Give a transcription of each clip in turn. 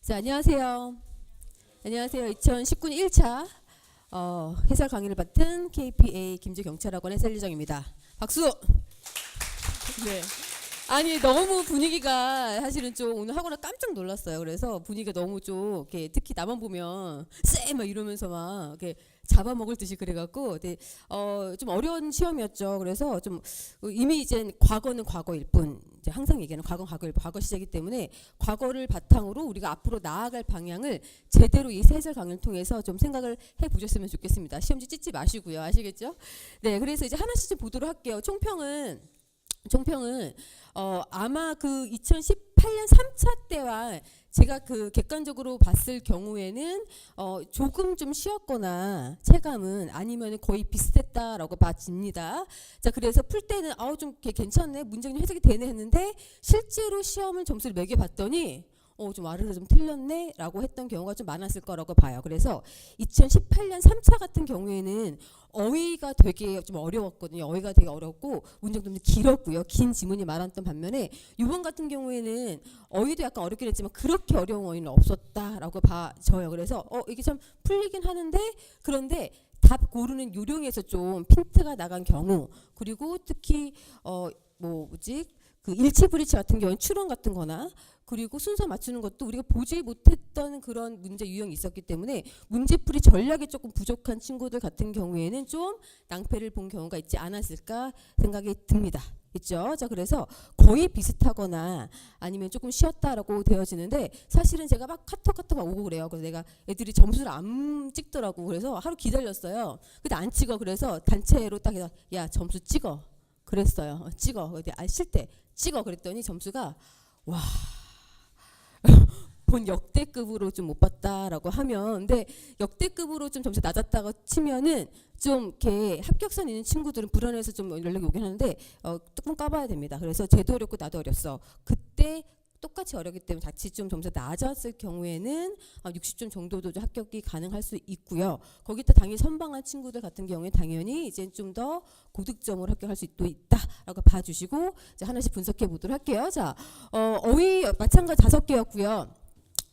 자, 안녕하세요. 안녕하세요. 2019년 1차 해설 강의를 맡은 KPA 김주경찰학원의 셀리정입니다. 박수! 네. 아니 너무 분위기가 사실은 좀 오늘 하고나 깜짝 놀랐어요. 그래서 분위기가 너무 좀 이렇게 특히 나만 보면 쎄 막 이러면서 막 이렇게 잡아먹을 듯이 그래갖고 좀 어려운 시험이었죠. 그래서 좀 이미 이제 과거는 과거일 뿐 이제 항상 얘기하는 과거는 과거일 뿐 과거 시제이기 때문에 과거를 바탕으로 우리가 앞으로 나아갈 방향을 제대로 이 해설 강의를 통해서 좀 생각을 해보셨으면 좋겠습니다. 시험지 찢지 마시고요. 아시겠죠? 네, 그래서 이제 하나씩 좀 보도록 할게요. 총평은 아마 그 2018년 3차 때와 제가 그 객관적으로 봤을 경우에는 조금 좀 쉬웠거나 체감은 아니면 거의 비슷했다라고 봐집니다. 자, 그래서 풀 때는 좀 괜찮네, 문제는 해석이 되네 했는데 실제로 시험을 점수를 매겨봤더니 좀 아르르 좀 틀렸네 라고 했던 경우가 좀 많았을 거라고 봐요. 그래서 2018년 3차 같은 경우에는 어휘가 되게 좀 어려웠거든요. 어휘가 되게 어렵고 문장도 좀 길었고요. 긴 지문이 많았던 반면에 이번 같은 경우에는 어휘도 약간 어렵긴 했지만 그렇게 어려운 어휘는 없었다라고 봐져요. 그래서 이게 참 풀리긴 하는데 그런데 답 고르는 요령에서 좀 핀트가 나간 경우, 그리고 특히 그 일치 브리치 같은 경우는 추론 같은 거나 그리고 순서 맞추는 것도 우리가 보지 못했던 그런 문제 유형이 있었기 때문에 문제풀이 전략이 조금 부족한 친구들 같은 경우에는 좀 낭패를 본 경우가 있지 않았을까 생각이 듭니다. 있죠? 자, 그래서 거의 비슷하거나 아니면 조금 쉬었다라고 되어지는데 사실은 제가 막 카톡 막 오고 그래요. 그래서 내가 애들이 점수를 안 찍더라고. 그래서 하루 기다렸어요. 근데 안 찍어. 그래서 단체로 딱 해서 야, 점수 찍어. 그랬어요. 찍어. 쉴 때 찍어. 그랬더니 점수가 와. 본 역대급으로 좀 못 봤다라고 하면, 근데 역대급으로 좀 점수 낮았다고 치면은 좀 이렇게 합격선 있는 친구들은 불안해서 좀 연락이 오긴 하는데 조금 까봐야 됩니다. 그래서 쟤도 어렵고 나도 어렸어. 그때 똑같이 어렵기 때문에 자칫 좀 점수 낮았을 경우에는 60점 정도도 좀 합격이 가능할 수 있고요. 거기다 당연히 선방한 친구들 같은 경우에 당연히 이제 좀 더 고득점으로 합격할 수 있다라고 봐주시고 이제 하나씩 분석해 보도록 할게요. 자, 어휘 마찬가지 5개였고요.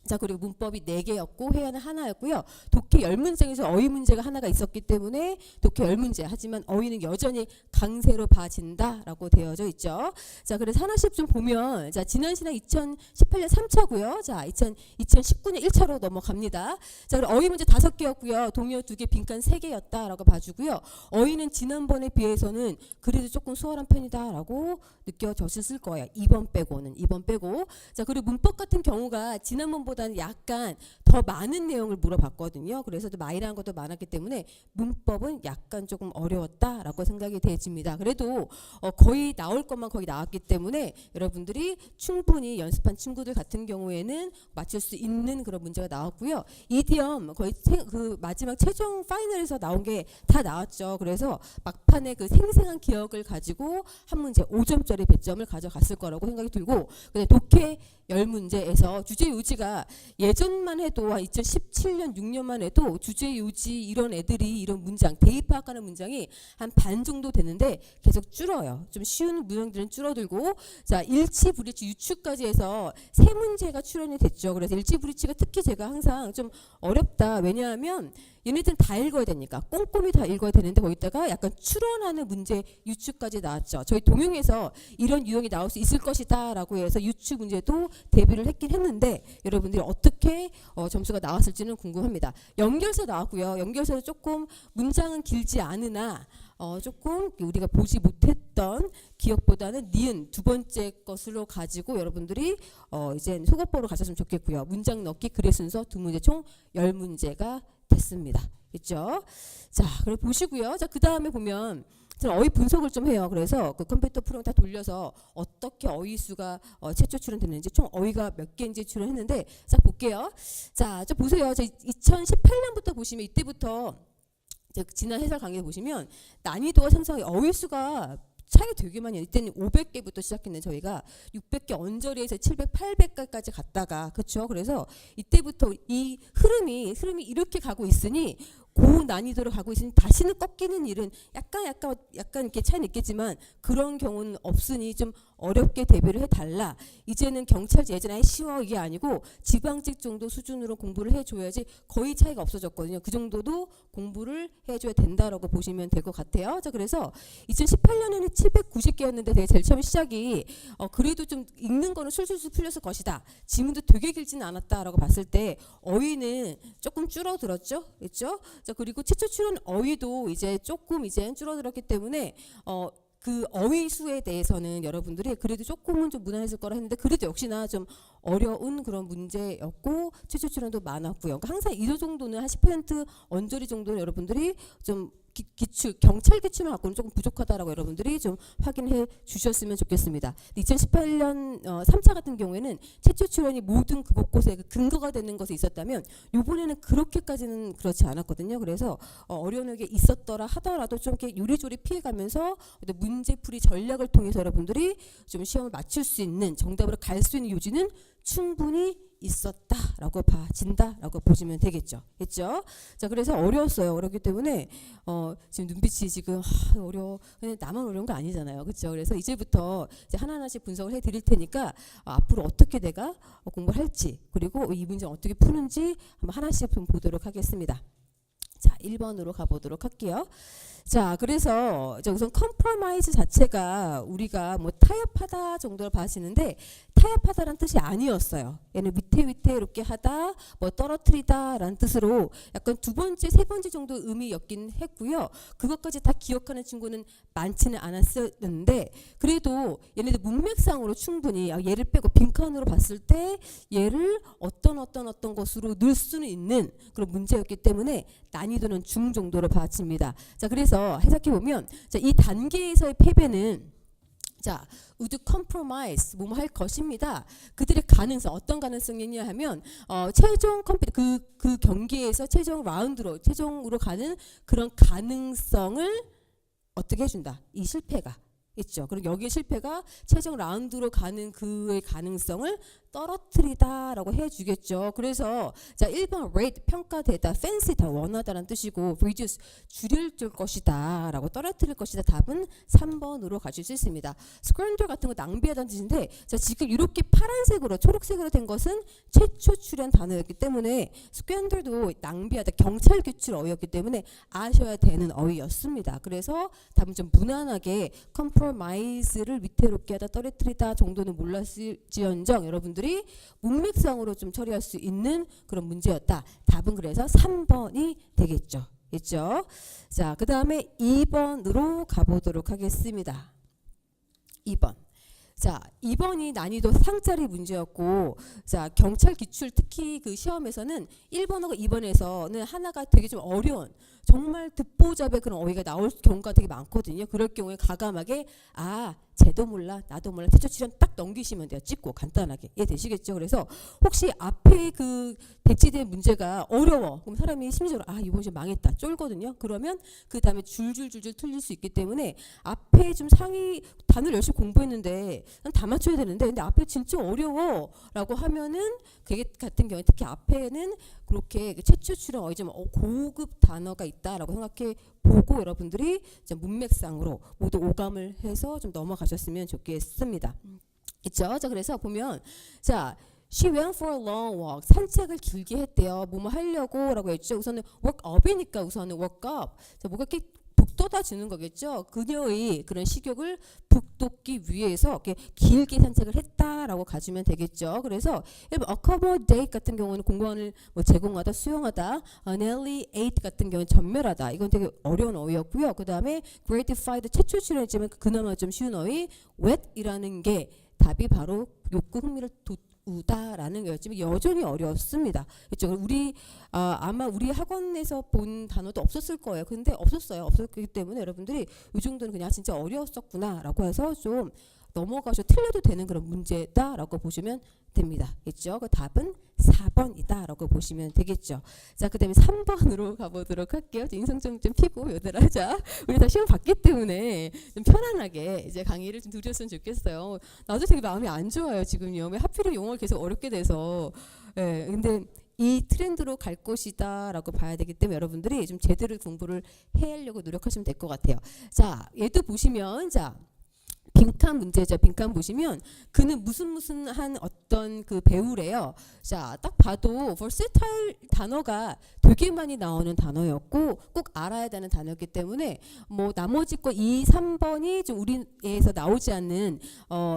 자, 그리고 문법이 4개였고 회화는 하나였고요. 독해 10문제에서 어휘 문제가 하나가 있었기 때문에 독해 10문제, 하지만 어휘는 여전히 강세로 봐진다라고 되어져 있죠. 자, 그래서 하나씩 좀 보면, 자, 지난 시간 2018년 3차고요. 자, 2019년 1차로 넘어갑니다. 자, 그리고 어휘 문제 5개였고요. 동요 2개, 빈칸 3개였다라고 봐주고요. 어휘는 지난번에 비해서는 그래도 조금 수월한 편이다라고 느껴졌을 거예요. 2번 빼고는. 2번 빼고. 자, 그리고 문법 같은 경우가 지난번보다는 약간 더 많은 내용을 물어봤거든요. 그래서 마이라는 것도 많았기 때문에 문법은 약간 조금 어려웠다라고 생각이 되집니다. 그래도 거의 나올 것만 거의 나왔기 때문에 여러분들이 충분히 연습한 친구들 같은 경우에는 맞출 수 있는 그런 문제가 나왔고요. 이디엄 거의 그 마지막 최종 파이널에서 나온 게 다 나왔죠. 그래서 막판에 그 생생한 기억을 가지고 한 문제 5점짜리 배점을 가져갔을 거라고 생각이 들고, 그다음에 독해 10문제에서 주제 요지가 예전만 해도 한 2017년 6년만 해도 주제 요지 이런 애들이 이런 문장 대입학하는 문장이 한 반 정도 되는데 계속 줄어요. 좀 쉬운 문장들은 줄어들고, 자, 일치 브리치 유추까지 해서 3문제가 출연이 됐죠. 그래서 일치 브리치가 특히 제가 항상 좀 어렵다. 왜냐하면 얘네들은 다 읽어야 되니까 꼼꼼히 다 읽어야 되는데 거기다가 약간 추론하는 문제 유추까지 나왔죠. 저희 동영에서 이런 유형이 나올 수 있을 것이다 라고 해서 유추 문제도 대비를 했긴 했는데 여러분들이 어떻게 점수가 나왔을지는 궁금합니다. 연결서 나왔고요. 연결서도 조금 문장은 길지 않으나 조금 우리가 보지 못했던 기억보다는 니은 두 번째 것으로 가지고 여러분들이 이제 속어법으로 가셨으면 좋겠고요. 문장 넣기 글의 순서 2문제 총 10문제가 됐습니다. 있죠? 자, 그럼 보시고요. 자, 그 다음에 보면 저는 어휘 분석을 좀 해요. 그래서 그 컴퓨터 프로그램 다 돌려서 어떻게 어휘 수가 최초 출연됐는지, 총 어휘가 몇 개인지 출연했는데, 자, 볼게요. 자, 좀 보세요. 2018년부터 보시면 이때부터 지난 해설 강의 보시면 난이도가 상당히 어휘 수가 차이가 되게 많이 해요. 이때는 500개부터 시작했는데 저희가 600개 언저리에서 700, 800까지 갔다가, 그렇죠? 그래서 이때부터 이 흐름이 이렇게 가고 있으니 고난이도로 가고 있으니 다시는 꺾이는 일은 약간 이렇게 차이는 있겠지만 그런 경우는 없으니 좀 어렵게 대비를 해달라. 이제는 경찰 예전에 쉬워 이게 아니고 지방직 정도 수준으로 공부를 해줘야지 거의 차이가 없어졌거든요. 그 정도도 공부를 해줘야 된다라고 보시면 될 것 같아요. 자, 그래서 2018년에는 790개였는데 되게 제일 처음 시작이 그래도 좀 읽는 거는 술술술 풀렸을 것이다. 지문도 되게 길지는 않았다라고 봤을 때 어휘는 조금 줄어들었죠, 그렇죠? 자, 그리고 최초 출연 어휘도 이제 조금 이제 줄어들었기 때문에 그 어휘 수에 대해서는 여러분들이 그래도 조금은 좀 무난했을 거라 했는데 그래도 역시나 좀 어려운 그런 문제였고 최초 출연도 많았고요. 그러니까 항상 이 정도는 한 10% 언저리 정도는 여러분들이 좀 기출, 경찰 기출만 갖고는 조금 부족하다라고 여러분들이 좀 확인해 주셨으면 좋겠습니다. 2018년 3차 같은 경우에는 최초 출연이 모든 그 곳곳에 그 근거가 되는 것이 있었다면 이번에는 그렇게까지는 그렇지 않았거든요. 그래서 어려운 게 있었더라 하더라도 좀 이렇게 요리조리 피해가면서 문제풀이 전략을 통해서 여러분들이 좀 시험을 맞출 수 있는 정답으로 갈 수 있는 요지는 충분히 있었다라고 봐진다라고 보시면 되겠죠. 됐죠? 자, 그래서 어려웠어요. 어렵기 때문에 지금 눈빛이 지금 어려워. 근데 나만 어려운 거 아니잖아요. 그렇죠? 그래서 이제부터 이제 하나하나씩 분석을 해드릴 테니까 앞으로 어떻게 내가 공부를 할지 그리고 이 문제 어떻게 푸는지 한번 하나씩 좀 보도록 하겠습니다. 자, 1번으로 가보도록 할게요. 자, 그래서 우선 컴프로마이즈 자체가 우리가 뭐 타협하다 정도로 봐지는데 타협하다라는 뜻이 아니었어요. 얘는 위태위태 이렇게 하다, 뭐 떨어뜨리다라는 뜻으로 약간 두 번째, 세 번째 정도 의미였긴 했고요. 그것까지 다 기억하는 친구는 많지는 않았었는데 그래도 얘네들 문맥상으로 충분히 얘를 빼고 빈칸으로 봤을 때 얘를 어떤 것으로 넣을 수는 있는 그런 문제였기 때문에 난이도는 중 정도로 봐집니다. 자, 그래서 해석해 보면 이 단계에서의 패배는 자, would compromise 뭐뭐 할 것입니다. 그들의 가능성 어떤 가능성이냐 하면 최종 그 경기에서 최종으로 가는 그런 가능성을 어떻게 해준다. 이 실패가 있죠. 그리고 여기에 실패가 최종 라운드로 가는 그의 가능성을 떨어뜨리다라고 해주겠죠. 그래서 자 1번 rate 평가되다, fancy 더 원하다라는 뜻이고 reduce 줄일 것이다 라고 떨어뜨릴 것이다. 답은 3번으로 가실 수 있습니다. squander 같은 거 낭비하다는 뜻인데 자 지금 이렇게 파란색으로 초록색으로 된 것은 최초 출현 단어였기 때문에 squander도 낭비하다 경찰 규칙 어휘였기 때문에 아셔야 되는 어휘였습니다. 그래서 답은 좀 무난하게 compromise를 위태롭게 하다 떨어뜨리다 정도는 몰랐을지언정 여러분들 문맥상으로 좀 처리할 수 있는 그런 문제였다. 답은 그래서 3번이 되겠죠. 있죠? 자, 그 다음에 2번으로 가보도록 하겠습니다. 2번. 자, 2번이 난이도 상짜리 문제였고, 자, 경찰 기출 특히 그 시험에서는 1번하고 2번에서는 하나가 되게 좀 어려운, 정말 듣보잡의 그런 어휘가 나올 경우가 되게 많거든요. 그럴 경우에 과감하게, 쟤도 몰라, 나도 몰라, 최초 출연 딱 넘기시면 돼요. 찍고 간단하게. 이해되시겠죠? 그래서 혹시 앞에 그 배치된 문제가 어려워. 그럼 사람이 심리적으로, 이번 시험 망했다. 쫄거든요. 그러면 그 다음에 줄줄줄줄 틀릴 수 있기 때문에 앞에 좀 상위 단어를 열심히 공부했는데 다 맞춰야 되는데 근데 앞에 진짜 어려워 라고 하면은 그게 같은 경우에 특히 앞에는 그렇게 최초 출연 어휘 좀 고급 단어가 있다라고 생각해 보고 여러분들이 문맥상으로 모두 오감을 해서 좀 넘어가셨으면 좋겠습니다. 있죠? 자, 그래서 보면 자 She went for a long walk. 산책을 길게 했대요. 뭐뭐 하려고 라고 했죠. 우선은 work up이니까 우선은 work up. 자, 뭐가 이렇게 북돋아주는 거겠죠. 그녀의 그런 식욕을 북돋기 위해서 이렇게 길게 산책을 했다라고 가지면 되겠죠. 그래서 accommodate 같은 경우는 공간을 제공하다, 수용하다, annihilate 같은 경우는 전멸하다. 이건 되게 어려운 어휘였고요. 그 다음에 gratified 최초 출연했지만 그나마 좀 쉬운 어휘 wet이라는 게 답이 바로 욕구 흥미를 우다라는 거였지만 여전히 어려웠습니다. 그렇죠? 아마 우리 학원에서 본 단어도 없었을 거예요. 근데 없었어요. 없었기 때문에 여러분들이 이 정도는 그냥 진짜 어려웠었구나라고 해서 좀 넘어가셔 틀려도 되는 그런 문제다라고 보시면 됩니다. 그렇죠? 그 답은 4번이다라고 보시면 되겠죠. 자, 그 다음에 3번으로 가보도록 할게요. 인성 좀 피고 얘들아. 자, 우리 다 시험 봤기 때문에 좀 편안하게 이제 강의를 좀 들으셨으면 좋겠어요. 나도 되게 마음이 안 좋아요. 지금요. 왜 하필이면 영어를 계속 어렵게 돼서. 근데 이 트렌드로 갈 것이다라고 봐야 되기 때문에 여러분들이 좀 제대로 공부를 해야려고 노력하시면 될 것 같아요. 자, 얘도 보시면 자. 빈칸 문제죠. 빈칸 보시면 그는 무슨 한 어떤 그 배우래요. 자, 딱 봐도 versatile 단어가 되게 많이 나오는 단어였고 꼭 알아야 되는 단어였기 때문에 뭐 나머지 거 2, 3번이 좀 우리에서 나오지 않는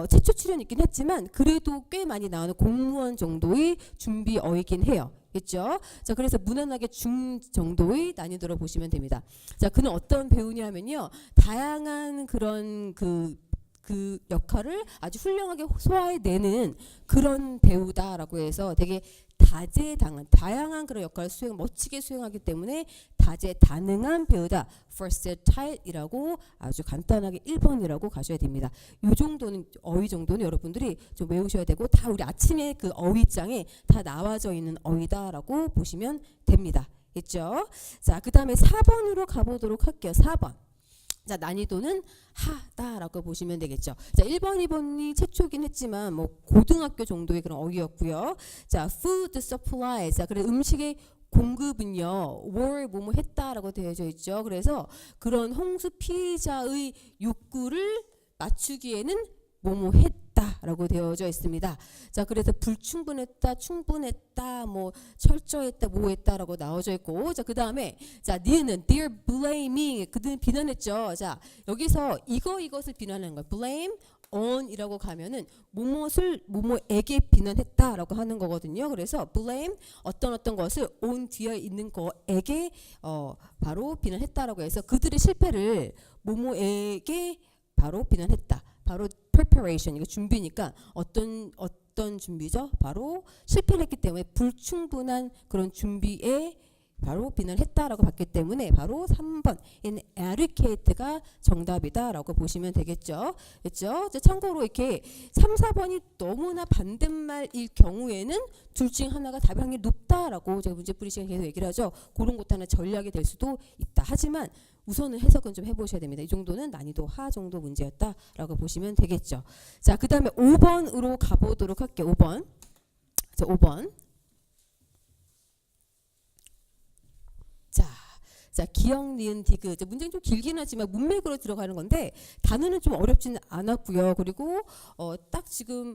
최초 출연이긴 했지만 그래도 꽤 많이 나오는 공무원 정도의 준비 어이긴 해요. 그렇죠? 자, 그래서 무난하게 중 정도의 난이도로 보시면 됩니다. 자, 그는 어떤 배우냐면요. 다양한 그런 그 역할을 아주 훌륭하게 소화해내는 그런 배우다라고 해서 되게 다양한 그런 역할을 멋지게 수행하기 때문에 다재다능한 배우다. versatile이라고 아주 간단하게 1번이라고 가셔야 됩니다. 이 정도는 어휘 정도는 여러분들이 좀 외우셔야 되고 다 우리 아침에 그 어휘장에 다 나와져 있는 어휘다라고 보시면 됩니다. 있죠? 자, 그 다음에 4번으로 가보도록 할게요. 4번. 자, 난이도는 하다라고 보시면 되겠죠. 자, 1번, 2번이 최초긴 했지만 뭐 고등학교 정도의 그런 어휘였고요. 자, food supply. 자, 그래 음식의 공급은요. were 뭐뭐 했다라고 되어져 있죠. 그래서 그런 홍수 피해자의 욕구를 맞추기에는 뭐뭐 했다라고 되어져 있습니다. 자, 그래서 불충분했다, 충분했다, 뭐 철저했다, 뭐했다라고 나와져 있고, 자, 그 다음에 자, 니은은 they're blaming, 그들은 비난했죠. 자, 여기서 이것을 비난하는 거예요. blame on이라고 가면은 뭐뭐에게 비난했다라고 하는 거거든요. 그래서 blame 어떤 것을 on 뒤에 있는 거에게 바로 비난했다라고 해서 그들의 실패를 뭐뭐에게 바로 비난했다. 바로 preparation, 이거 준비니까 어떤 준비죠? 바로 실패를 했기 때문에 불충분한 그런 준비에 바로 비난했다라고 봤기 때문에 바로 3번 inadequate가 정답이다라고 보시면 되겠죠. 그렇죠? 참고로 이렇게 3, 4번이 너무나 반대말일 경우에는 둘 중 하나가 답일 확률이 높다라고 제가 문제풀이 시간에 계속 얘기를 하죠. 그런 것도 하나 전략이 될 수도 있다. 하지만 우선은 해석은 좀 해보셔야 됩니다. 이 정도는 난이도 하 정도 문제였다라고 보시면 되겠죠. 자, 그 다음에 5번으로 가보도록 할게요. 5번. 자, 5번. 자, 기억, 니은, 디귿. 문제는 좀 길긴 하지만 문맥으로 들어가는 건데 단어는 좀 어렵지는 않았고요. 그리고 딱 지금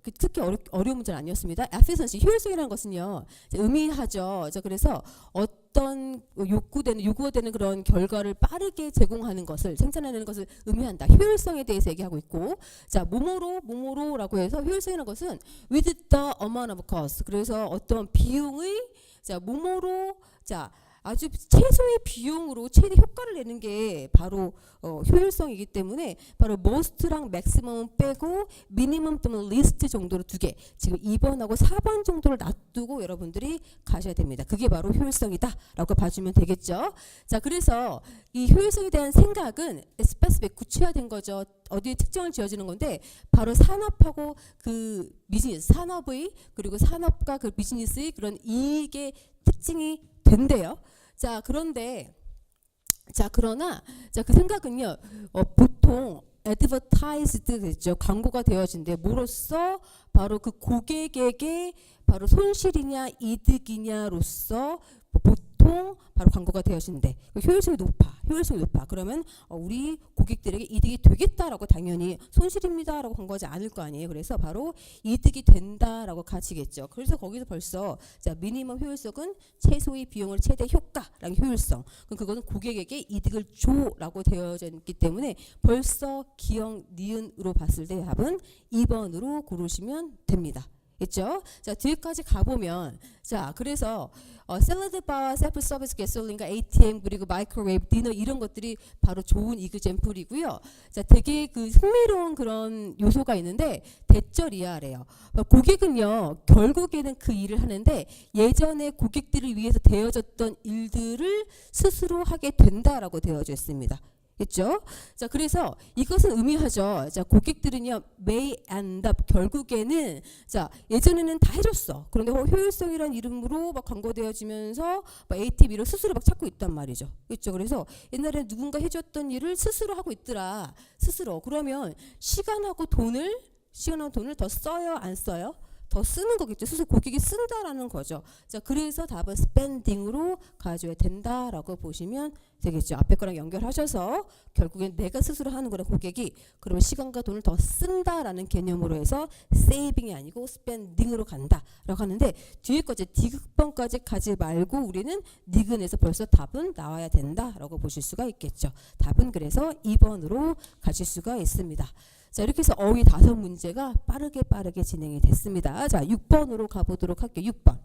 특히 어려운 문제는 아니었습니다. efficiency, 효율성이라는 것은요. 의미하죠. 자, 그래서 어떤 요구가 되는 그런 결과를 빠르게 제공하는 것을 생산하는 것을 의미한다. 효율성에 대해서 얘기하고 있고, 자, 뭐뭐로라고 해서 효율성이라는 것은 with the amount of cost. 그래서 어떤 비용의 자, 뭐뭐로 자 아주 최소의 비용으로 최대 효과를 내는 게 바로 효율성이기 때문에 바로 most랑 maximum 빼고 minimum 또는 least 정도로 두 개, 지금 2번하고 4번 정도를 놔두고 여러분들이 가셔야 됩니다. 그게 바로 효율성이다 라고 봐주면 되겠죠. 자, 그래서 이 효율성에 대한 생각은 specific, 구체화된 거죠. 어디에 특정을 지어지는 건데 바로 산업하고 그 비즈니스, 산업의 그리고 산업과 그 비즈니스의 그런 이익의 특징이 된대요. 자, 그런데 그러나 그 생각은요. 보통 advertised 됐죠. 광고가 되어진대. 뭐로써 바로 그 고객에게 바로 손실이냐 이득이냐로서 보통 바로 광고가 되어진대. 효율성이 높아. 그러면 우리 고객들에게 이득이 되겠다라고 당연히 손실입니다라고 광고하지 않을 거 아니에요. 그래서 바로 이득이 된다라고 가지겠죠. 그래서 거기서 벌써 자, 미니멈 효율성은 최소의 비용을 최대 효과라는 효율성. 그럼 그거는 고객에게 이득을 줘라고 되어져 있기 때문에 벌써 기억 니은으로 봤을 때 답은 2번으로 고르시면 됩니다. 있죠? 자, 뒤에까지 가보면 자, 그래서 샐러드 바와 셀프 서비스 가솔린과 ATM 그리고 마이크로웨이브 디너 이런 것들이 바로 좋은 이그젬플이고요. 자, 되게 그 흥미로운 그런 요소가 있는데 대절 이하래요. 고객은요, 결국에는 그 일을 하는데 예전에 고객들을 위해서 되어졌던 일들을 스스로 하게 된다라고 되어져 있습니다. 있죠? 자, 그래서 이것은 의미하죠. 자, 고객들은요, may end up 결국에는 자, 예전에는 다 해줬어. 그런데 효율성이라는 이름으로 막 광고되어지면서 막 ATV를 스스로 막 찾고 있단 말이죠. 있죠? 그래서 옛날에 누군가 해줬던 일을 스스로 하고 있더라. 스스로. 그러면 시간하고 돈을 더 써요, 안 써요? 더 쓰는 거겠죠. 스스로 고객이 쓴다라는 거죠. 자, 그래서 답은 spending으로 가져야 된다라고 보시면 되겠죠. 앞에 거랑 연결하셔서 결국엔 내가 스스로 하는 거라 고객이 그러면 시간과 돈을 더 쓴다라는 개념으로 해서 saving이 아니고 spending으로 간다라고 하는데 뒤에 거지 디귿번까지 가지 말고 우리는 니근에서 벌써 답은 나와야 된다라고 보실 수가 있겠죠. 답은 그래서 2번으로 가실 수가 있습니다. 자, 이렇게 해서 어휘 5문제가 빠르게 진행이 됐습니다. 자, 6번으로 가보도록 할게요. 6번.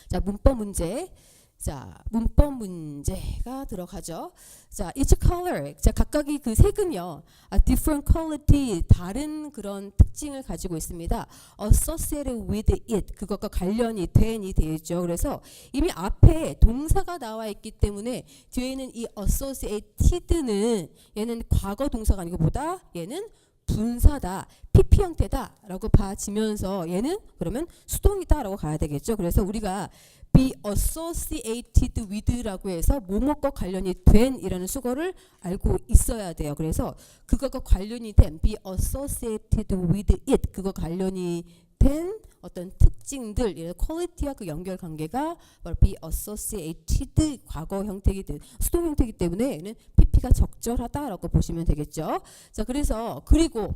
자, 문법 문제. 자, 문법 문제가 들어가죠. 자, each color. 자, 각각의 그 색은요, different quality, 다른 그런 특징을 가지고 있습니다. associated with it, 그것과 관련이 된이 되죠. 그래서 이미 앞에 동사가 나와 있기 때문에 뒤에는 이 associated는 얘는 과거 동사가 아니고 보다 얘는 분사다, PP 형태다라고 봐지면서 얘는 그러면 수동이다라고 가야 되겠죠. 그래서 우리가 be associated with라고 해서 뭐뭐과 관련이 된 이라는 수거를 알고 있어야 돼요. 그래서 그것과 관련이 된 be associated with it, 그거 관련이 된 어떤 특징들, 퀄리티와 그 연결 관계가 be associated 과거 형태이기 때문에 수동 형태이기 때문에 얘는 PP가 적절하다라고 보시면 되겠죠. 자, 그래서 그리고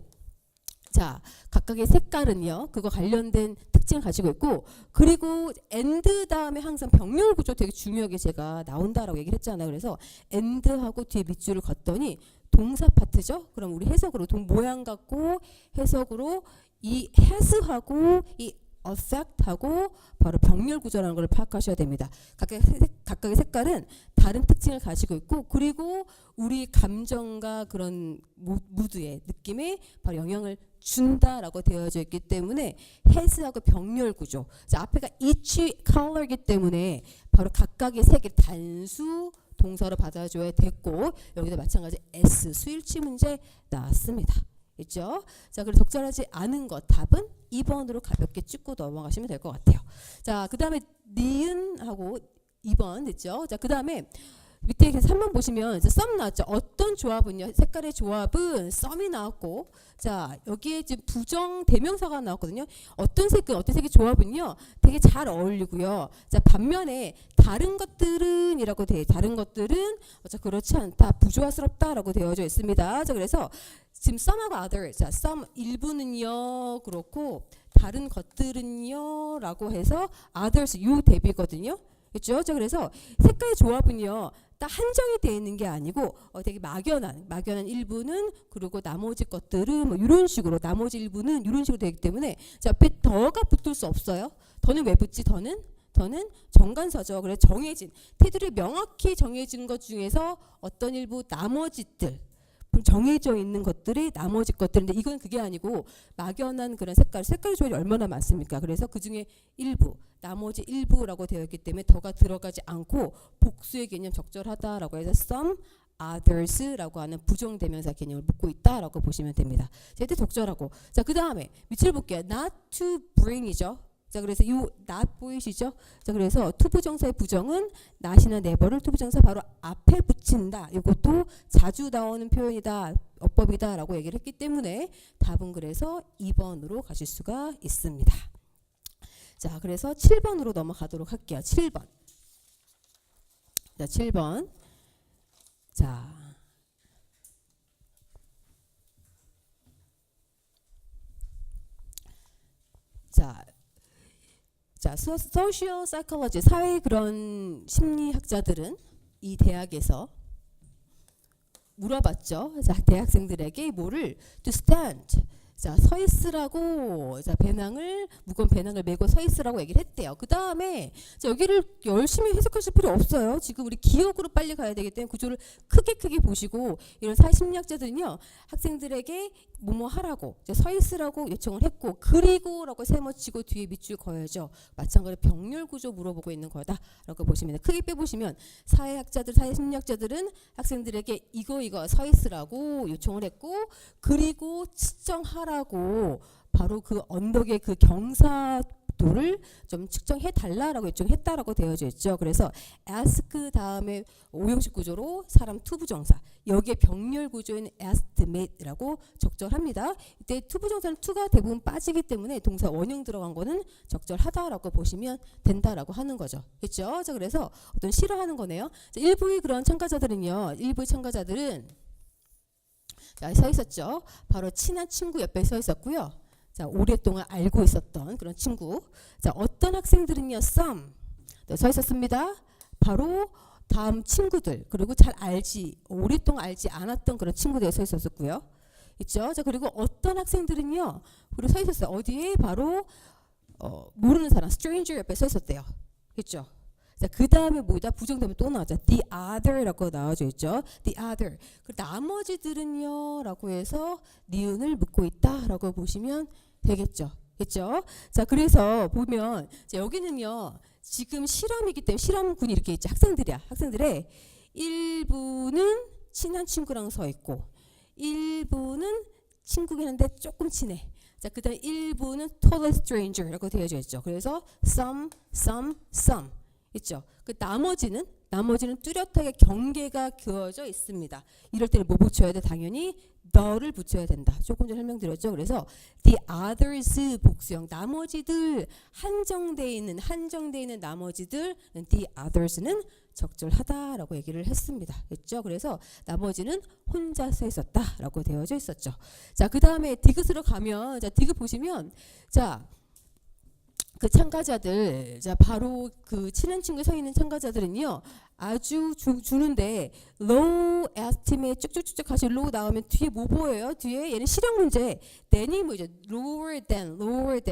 자, 각각의 색깔은요, 그거 관련된 특징을 가지고 있고, 그리고 and 다음에 항상 병렬 구조 되게 중요하게 제가 나온다라고 얘기를 했잖아요. 그래서 and하고 뒤에 밑줄을 걷더니 동사 파트죠. 그럼 우리 해석으로 모양 갖고 해석으로 이 has하고 이 affect하고 바로 병렬 구조라는 걸 파악하셔야 됩니다. 각각의 색깔은 다른 특징을 가지고 있고 그리고 우리 감정과 그런 무드의 느낌에 바로 영향을 준다라고 되어져 있기 때문에 has하고 병렬 구조. 자, 앞에가 each color이기 때문에 바로 각각의 색을 단수 동사로 받아줘야 됐고 여기도 마찬가지 S 수일치 문제 나왔습니다. 있죠? 자, 그래서 적절하지 않은 것 답은 2번으로 가볍게 찍고 넘어가시면 될 것 같아요. 자, 그 다음에 니은하고 2번 됐죠? 자, 그 다음에 밑에 3번 보시면 이제 썸 나왔죠. 어떤 조합은요? 색깔의 조합은 썸이 나왔고, 자, 여기에 지금 부정 대명사가 나왔거든요. 어떤 색의 조합은요, 되게 잘 어울리고요. 자, 반면에 다른 것들은이라고 돼. 다른 것들은 그렇지 않다, 부조화스럽다라고 되어져 있습니다. 자, 그래서 지금 some하고 other, 자, some 일부는요 그렇고 다른 것들은요라고 해서 others 요 대비거든요. 그렇죠? 자, 그래서 색깔의 조합은요 딱 한정이 되어 있는 게 아니고 되게 막연한 일부는 그리고 나머지 것들은 뭐 이런 식으로 나머지 일부는 이런 식으로 되기 때문에 자, 앞에 더가 붙을 수 없어요. 더는 왜 붙지? 더는 정관사죠. 그래서 정해진 테두리 명확히 정해진 것 중에서 어떤 일부 나머지들 정해져 있는 것들이 나머지 것들인데 이건 그게 아니고 막연한 그런 색깔의 조합이 얼마나 많습니까? 그래서 그 중에 일부, 나머지 일부라고 되어 있기 때문에 더가 들어가지 않고 복수의 개념 적절하다라고 해서 some others라고 하는 부정대명사 개념을 묻고 있다라고 보시면 됩니다. 자, 이때 적절하고. 자, 그 다음에 밑을 볼게요. not to bring이죠. 자, 그래서 이 not 보이시죠? 자, 그래서 투부정사의 부정은 not이나 never를 투부정사 바로 앞에 붙인다. 이것도 자주 나오는 표현이다, 어법이다라고 얘기를 했기 때문에 답은 그래서 2번으로 가실 수가 있습니다. 자, 그래서 7번으로 넘어가도록 할게요. 7번. 자, 7번. 자. 자, social psychology, 사회 그런 심리학자들은 이 대학에서 물어봤죠. 자, 대학생들에게 뭐를 to stand, 자, 서 있으라고, 자, 무거운 배낭을 메고 서 있으라고 얘기를 했대요. 그 다음에 여기를 열심히 해석하실 필요 없어요. 지금 우리 기억으로 빨리 가야 되기 때문에 구조를 크게 보시고 이런 사회심리학자들은요 학생들에게 뭐뭐 하라고, 서 있으라고 요청을 했고 그리고라고 세모치고 뒤에 밑줄 그어야죠. 마찬가지로 병렬 구조 물어보고 있는 거다라고 보시면 돼요. 크게 빼보시면 사회심리학자들은 학생들에게 이거 서 있으라고 요청을 했고 그리고 측정하라고 바로 그 언덕의 그 경사 익숙도를 좀 측정해 달라라고 요청했다라고 되어져 있죠. 그래서 ask 다음에 오형식 구조로 사람 투부정사, 여기에 병렬 구조인 estimate라고 적절합니다. 이때 투부정사는 to가 대부분 빠지기 때문에 동사 원형 들어간 거는 적절하다라고 보시면 된다라고 하는 거죠. 그렇죠? 자, 그래서 어떤 싫어하는 거네요. 자, 일부의 그런 참가자들은요. 일부의 참가자들은 자, 서 있었죠. 바로 친한 친구 옆에 서 있었고요. 자, 오랫동안 알고 있었던 그런 친구. 자, 어떤 학생들은요. some 서 있었습니다. 바로 다음 친구들, 그리고 잘 알지, 오랫동안 알지 않았던 그런 친구들에 서 있었고요. 있죠? 자, 그리고 어떤 학생들은요. 그리고 서 있었어요. 어디에? 바로 모르는 사람, stranger 옆에 서 있었대요. 있죠? 자, 그 다음에 뭐다? 부정되면 또 나오죠. the other라고 나와져 있죠. the other. 그 나머지들은요 라고 해서 니은을 묻고 있다라고 보시면 되겠죠. 그렇죠? 자, 그래서 보면 자, 여기는요. 지금 실험이기 때문에 실험군이 이렇게 있죠. 학생들이야. 학생들의 일부는 친한 친구랑 서 있고 일부는 친구긴 한데 조금 친해. 자, 그 다음에 일부는 total stranger라고 되어져 있죠. 그래서 some 있죠. 그 나머지는 뚜렷하게 경계가 그어져 있습니다. 이럴 때는 뭐 붙여야 돼? 당연히 the를 붙여야 된다. 조금 전에 설명드렸죠. 그래서 the others 복수형 나머지들 한정돼 있는 나머지들 the others는 적절하다라고 얘기를 했습니다. 그렇죠? 그래서 나머지는 혼자 서 있었다라고 되어져 있었죠. 자, 그 다음에 디귿으로 가면 자, 디귿 보시면 자. 그 참가자들, 자, 바로 그 친한 친구에 서 있는 참가자들은요, 아주 주는데, low estimate 쭉쭉쭉 가시 low 나오면 뒤에 뭐 보여요? 뒤에 얘는 실용 문제, then이 뭐죠? lower than.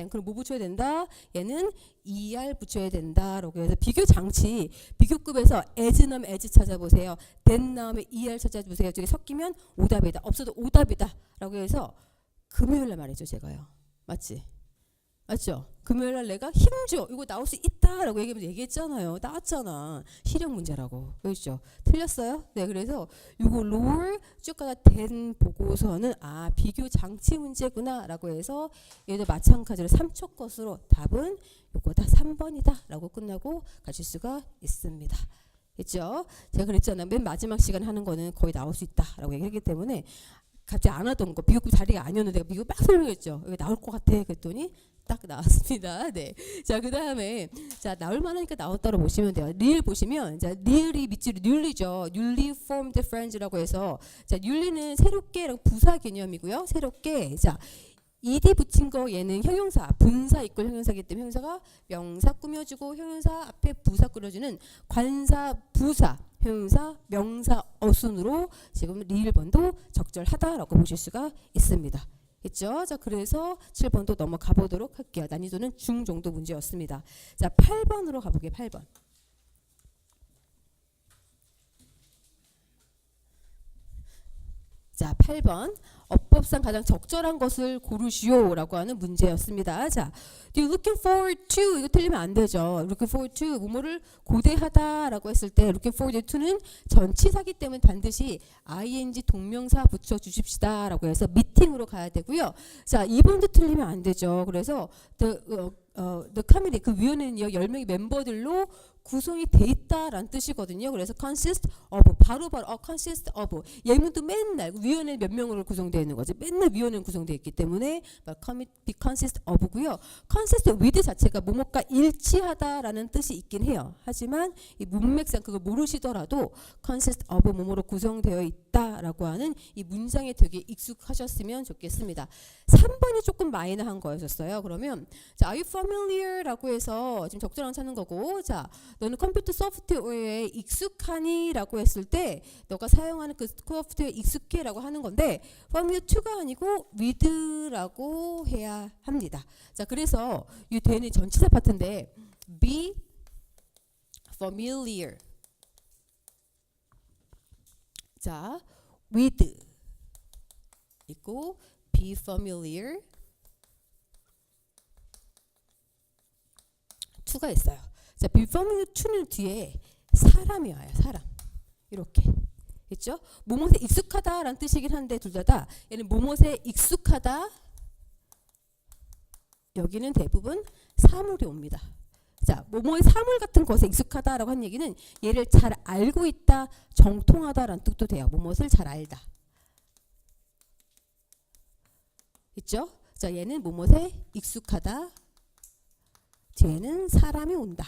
그럼 뭐 붙여야 된다? 얘는 er 붙여야 된다라고 해서 비교 장치, 비교급에서 as 나오면 as 찾아보세요. then 나오면 er 찾아보세요. 저게 섞이면 오답이다. 없어도 오답이다라고 해서 금요일날 말이죠, 제가요. 맞지? 맞죠? 금요일날 내가 힘줘 이거 나올 수 있다라고 얘기했잖아요. 나왔잖아. 실용 문제라고. 그렇죠? 틀렸어요? 네, 그래서 이거 lower 쭉 가다 then 보고서는 아 비교 장치 문제구나라고 해서 얘도 마찬가지로 3초 것으로 답은 요거다 3번이다라고 끝나고 가실 수가 있습니다. 그렇죠? 제가 그랬잖아요. 맨 마지막 시간에 하는 거는 거의 나올 수 있다라고 얘기했기 때문에 갑자기 안 하던 거 비교급 자리가 아니었는데 내가 비교 막 설명했죠. 여기 나올 것 같아 그랬더니 딱 나왔습니다. 네. 자, 그 다음에 자 나올 만하니까 나왔다고 보시면 돼요. 리을 보시면 자 리을이 밑줄이 newly죠. newly formed friends라고 해서 자 newly는 새롭게 부사 개념이고요. 새롭게 자 ed 붙인 거 얘는 형용사 분사 이꼴 형용사이기 때문에 형용사가 명사 꾸며주고 형용사 앞에 부사 꾸며주는 관사 부사 형용사 명사 어순으로 지금 리을번도 적절하다라고 보실 수가 있습니다. 있죠? 자, 그래서 7번도 넘어가 보도록 할게요. 난이도는 중정도 문제였습니다. 자, 8번으로 가볼게요. 8번. 자, 8번. 어법상 가장 적절한 것을 고르시오라고 하는 문제였습니다. 자, you looking forward to 이거 틀리면 안 되죠. looking forward to 뭐뭐를 고대하다라고 했을 때 looking forward to는 전치사기 때문에 반드시 ing 동명사 붙여 주십시다라고 해서 미팅으로 가야 되고요. 자, 2번도 틀리면 안 되죠. 그래서 the committee 그 위원회는요 10명의 멤버들로 구성이 돼 있다라는 뜻이거든요. 그래서 consist of 바로 consist of 예문도 맨날 위원회 몇 명으로 구성되어 있는 거죠. 맨날 위원회는 구성되어 있기 때문에 be consist of고요. consist with 자체가 뭐뭐가 일치하다라는 뜻이 있긴 해요. 하지만 이 문맥상 그걸 모르시더라도 consist of 뭐뭐로 구성되어 있다라고 하는 이 문장에 되게 익숙하셨으면 좋겠습니다. 3번이 조금 마이너한 거였었어요. 그러면 자, are you familiar라고 해서 지금 적절한 찾는 거고 자 너는 컴퓨터 소프트웨어에 익숙하니? 라고 했을 때 너가 사용하는 그 소프트웨어에 익숙해 라고 하는 건데 familiar to가 아니고 with라고 해야 합니다. 자, 그래서 이 되는 전치사 파트인데 be familiar 자, with 있고 be familiar to가 있어요. 자, be familiar to는 뒤에 사람이 와요. 사람. 이렇게. 있죠? 뭐뭇에 익숙하다라는 뜻이긴 한데 둘 다 얘는 뭐뭇에 익숙하다. 여기는 대부분 사물이 옵니다. 자, 뭐뭐의 사물 같은 것에 익숙하다라고 한 얘기는 얘를 잘 알고 있다, 정통하다라는 뜻도 돼요. 뭐뭇을 잘 알다. 있죠? 자, 얘는 뭐뭇에 익숙하다. 뒤에는 사람이 온다.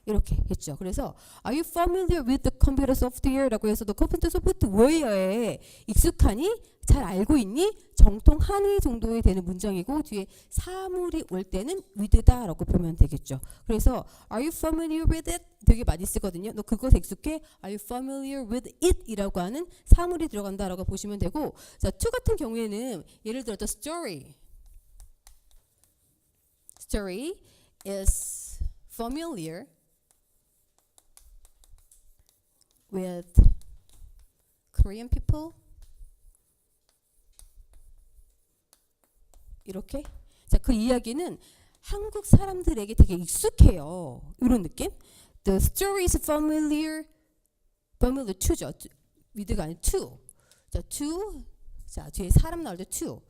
이렇게 했죠. 그래서 Are you familiar with the computer software라고 해서 너 컴퓨터 소프트웨어에 익숙하니? 잘 알고 있니? 정통하니 정도에 되는 문장이고 뒤에 사물이 올 때는 with다라고 보면 되겠죠. 그래서 Are you familiar with it? 되게 많이 쓰거든요. 너 그것에 익숙해? Are you familiar with it? 이라고 하는 사물이 들어간다라고 보시면 되고 자, to 같은 경우에는 예를 들어 the story is familiar with Korean people 이렇게 자, 그 이야기는 한국 사람들에게 되게 익숙해요. 이런 느낌? The story is familiar to죠. with가 아니라 to. 자, to 자, 뒤에 사람 나올 때 to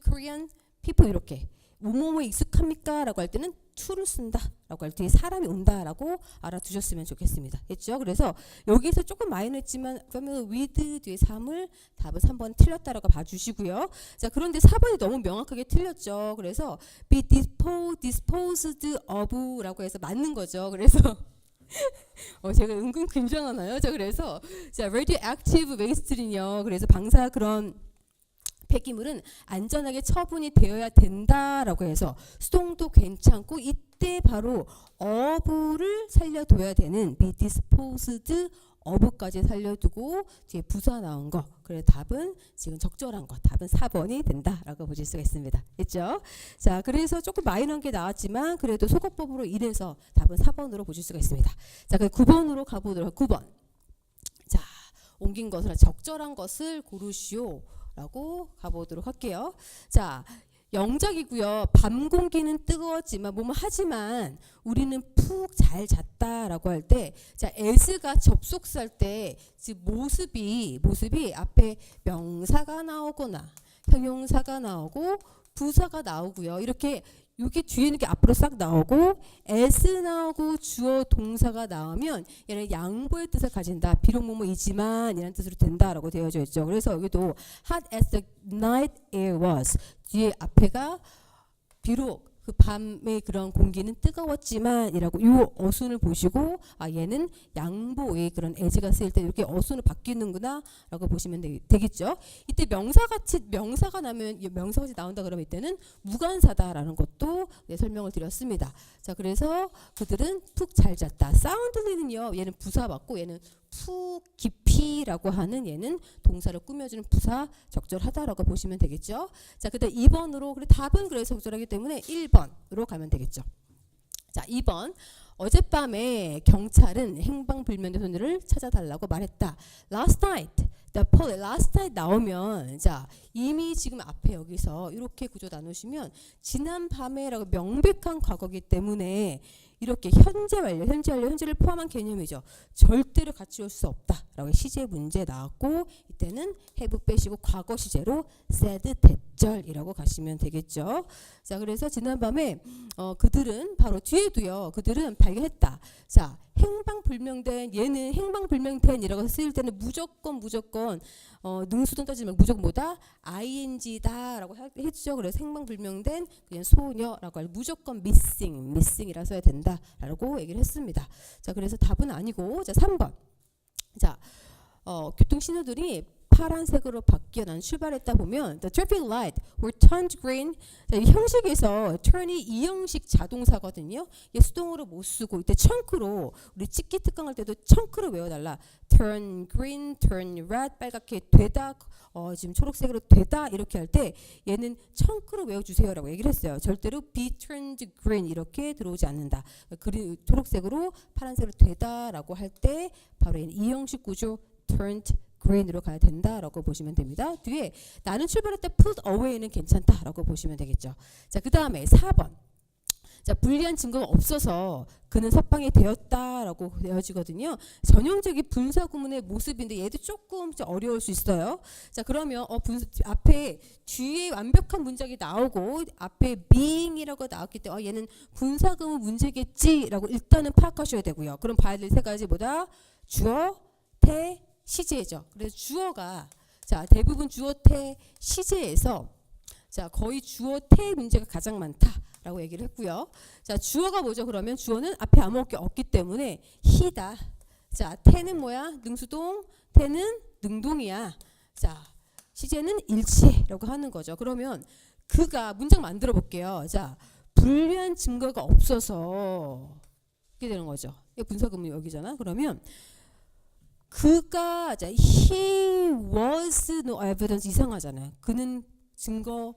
Korean people 이렇게 뭐뭐에 익숙합니까? 라고 할 때는 to를 쓴다 라고 할 때 사람이 온다 라고 알아두셨으면 좋겠습니다. 했죠? 그래서 여기서 조금 마이너했지만 familiar with 뒤에 사물 답은 3번 틀렸다라고 봐주시고요. 자, 그런데 4번이 너무 명확하게 틀렸죠. 그래서 be disposed of 라고 해서 맞는 거죠. 그래서 제가 은근 긴장하나요? 자, 그래서 자, radioactive waste는요. 그래서 방사 그런 폐기물은 안전하게 처분이 되어야 된다라고 해서 수동도 괜찮고 이때 바로 of를 살려둬야 되는 be disposed of까지 살려두고 뒤에 부사 나온 거 그래 답은 지금 적절한 거 답은 4번이 된다라고 보실 수가 있습니다. 됐죠? 자, 그래서 조금 마이너한 게 나왔지만 그래도 소거법으로 인해서 답은 4번으로 보실 수가 있습니다. 자, 그럼 9번으로 가보도록 9번. 자, 옮긴 것을 적절한 것을 고르시오. 라고 가보도록 할게요. 자, 영작이고요. 밤 공기는 뜨거웠지만 하지만 우리는 푹 잘 잤다라고 할 때 자, as가 접속사일 때 즉 모습이 앞에 명사가 나오거나 형용사가 나오고 부사가 나오고요. 이렇게 여기 뒤에 있는 게 앞으로 싹 나오고 as 나오고 주어 동사가 나오면 얘는 양보의 뜻을 가진다. 비록 뭐뭐이지만 이라는 뜻으로 된다라고 되어져 있죠. 그래서 여기도 hot as the night air was 뒤에 앞에가 비록 그 밤의 그런 공기는 뜨거웠지만 이라고 이 어순을 보시고 아, 얘는 양보의 그런 as가 쓰일 때 이렇게 어순을 바뀌는구나 라고 보시면 되겠죠. 이때 명사가 나온다 그러면 이때는 무관사다라는 것도 설명을 드렸습니다. 자, 그래서 그들은 푹 잘 잤다. soundly는요 얘는 부사 맞고 얘는 푹 깊이라고 하는 얘는 동사를 꾸며주는 부사 적절하다라고 보시면 되겠죠. 자, 그다음 2번으로 그래 답은 그래서 적절하기 때문에 1번으로 가면 되겠죠. 자, 2번. 어젯밤에 경찰은 행방불명의 소녀를 찾아달라고 말했다. Last night, last night 나오면 자 이미 지금 앞에 여기서 이렇게 구조 나누시면 지난 밤에라고 명백한 과거기 때문에 이렇게 현재 완료, 현재를 포함한 개념이죠. 절대로 같이 올 수 없다라고 시제 문제 나왔고 이때는 have 빼시고 과거 시제로 said 대절이라고 가시면 되겠죠. 자, 그래서 지난밤에 그들은 바로 뒤에도요. 그들은 발견했다. 자, 행방불명된 얘는 행방불명된이라고 쓰일 때는 무조건 능수동 따지면 무조건 뭐다? ing다라고 했죠. 그래서 행방불명된 그냥 소녀라고 할 무조건 missing이라 써야 된다라고 얘기를 했습니다. 자, 그래서 답은 아니고 자 3번. 자, 교통신호들이 파란색으로 바뀌어 난 출발했다 보면 the traffic light were turned green. 자, 이 형식에서 turn이 이형식 자동사거든요. 얘 수동으로 못 쓰고 이때 청크로 우리 찍기 특강할 때도 청크로 외워달라. turn green, turn red 빨갛게 되다 지금 초록색으로 되다 이렇게 할 때 얘는 청크로 외워주세요라고 얘기를 했어요. 절대로 be turned green 이렇게 들어오지 않는다. 그리고 초록색으로 파란색으로 되다라고 할 때 바로 얘는 이형식 구조 turned green으로 가야 된다라고 보시면 됩니다. 뒤에 나는 출발할 때 put away는 괜찮다라고 보시면 되겠죠. 자, 그 다음에 4번. 자, 불리한 증거가 없어서 그는 석방이 되었다라고 되어지거든요. 전형적인 분사 구문의 모습인데 얘도 조금 어려울 수 있어요. 자, 그러면 앞에 뒤에 완벽한 문장이 나오고 앞에 being이라고 나왔기 때문에 얘는 분사 구문 문제겠지라고 일단은 파악하셔야 되고요. 그럼 봐야 될 세 가지 뭐다? 주어, 태, 시제죠. 그래서 주어가 자, 대부분 주어, 태, 시제에서 자, 거의 주어, 태 문제가 가장 많다라고 얘기를 했고요. 자, 주어가 뭐죠? 그러면 주어는 앞에 아무것도 없기 때문에 he다. 자, 태는 뭐야? 능수동, 태는 능동이야. 자, 시제는 일치라고 하는 거죠. 그러면 그가 문장 만들어 볼게요. 자, 불리한 증거가 없어서 이렇게 되는 거죠. 이게 분사구문이 여기잖아. 그러면 그가 자, he was no evidence 이상하잖아요. 그는 증거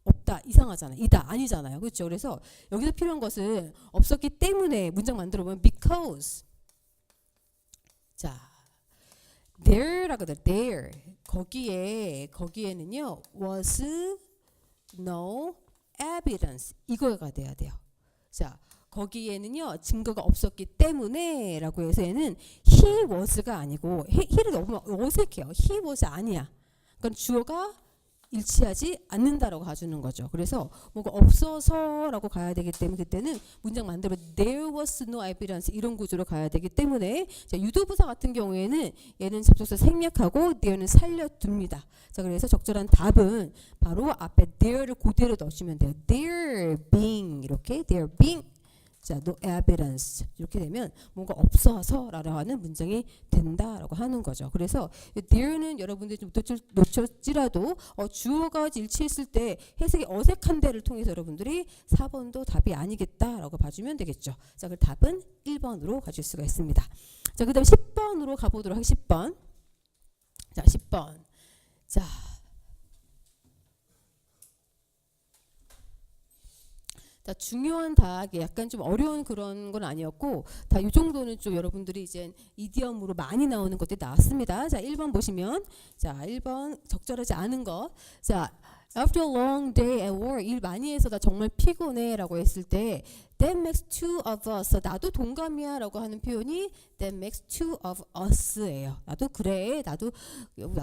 없다 이상하잖아요. 이다 아니잖아요. 그렇죠? 그래서 여기서 필요한 것은 없었기 때문에 문장 만들어 보면 because 자 there라고 돼. there 거기에는요 was no evidence 이거가 돼야 돼요. 자 거기에는요 증거가 없었기 때문에 라고 해서 얘는 he was가 아니고 he를 너무 어색해요. he was 아니야. 그러니까 주어가 일치하지 않는다라고 가주는 거죠. 그래서 뭐가 없어서라고 가야 되기 때문에 그때는 문장 만들어 there was no evidence 이런 구조로 가야 되기 때문에 자, 유도부사 같은 경우에는 얘는 접속사 생략하고 there는 살려둡니다. 자, 그래서 적절한 답은 바로 앞에 there를 그대로 넣으시면 돼요. there being 이렇게 there being 자, no evidence 이렇게 되면 뭔가 없어서라고 하는 문장이 된다라고 하는 거죠. 그래서 there는 여러분들이 좀 놓쳤지라도 주어가 일치했을 때 해석이 어색한 데를 통해서 여러분들이 4번도 답이 아니겠다라고 봐주면 되겠죠. 자, 그 답은 1번으로 가질 수가 있습니다. 자, 그 다음 10번으로 가보도록 하겠습니다. 10번. 자, 10번. 자. 자, 중요한 다 약간 좀 어려운 그런 건 아니었고 다 이 정도는 좀 여러분들이 이제 이디엄으로 많이 나오는 것들이 나왔습니다. 자, 1번 보시면 자, 1번 적절하지 않은 것. 자, after a long day at work 일 많이 해서 나 정말 피곤해 라고 했을 때 that makes two of us 나도 동감이야 라고 하는 표현이 that makes two of us예요. 나도 그래 나도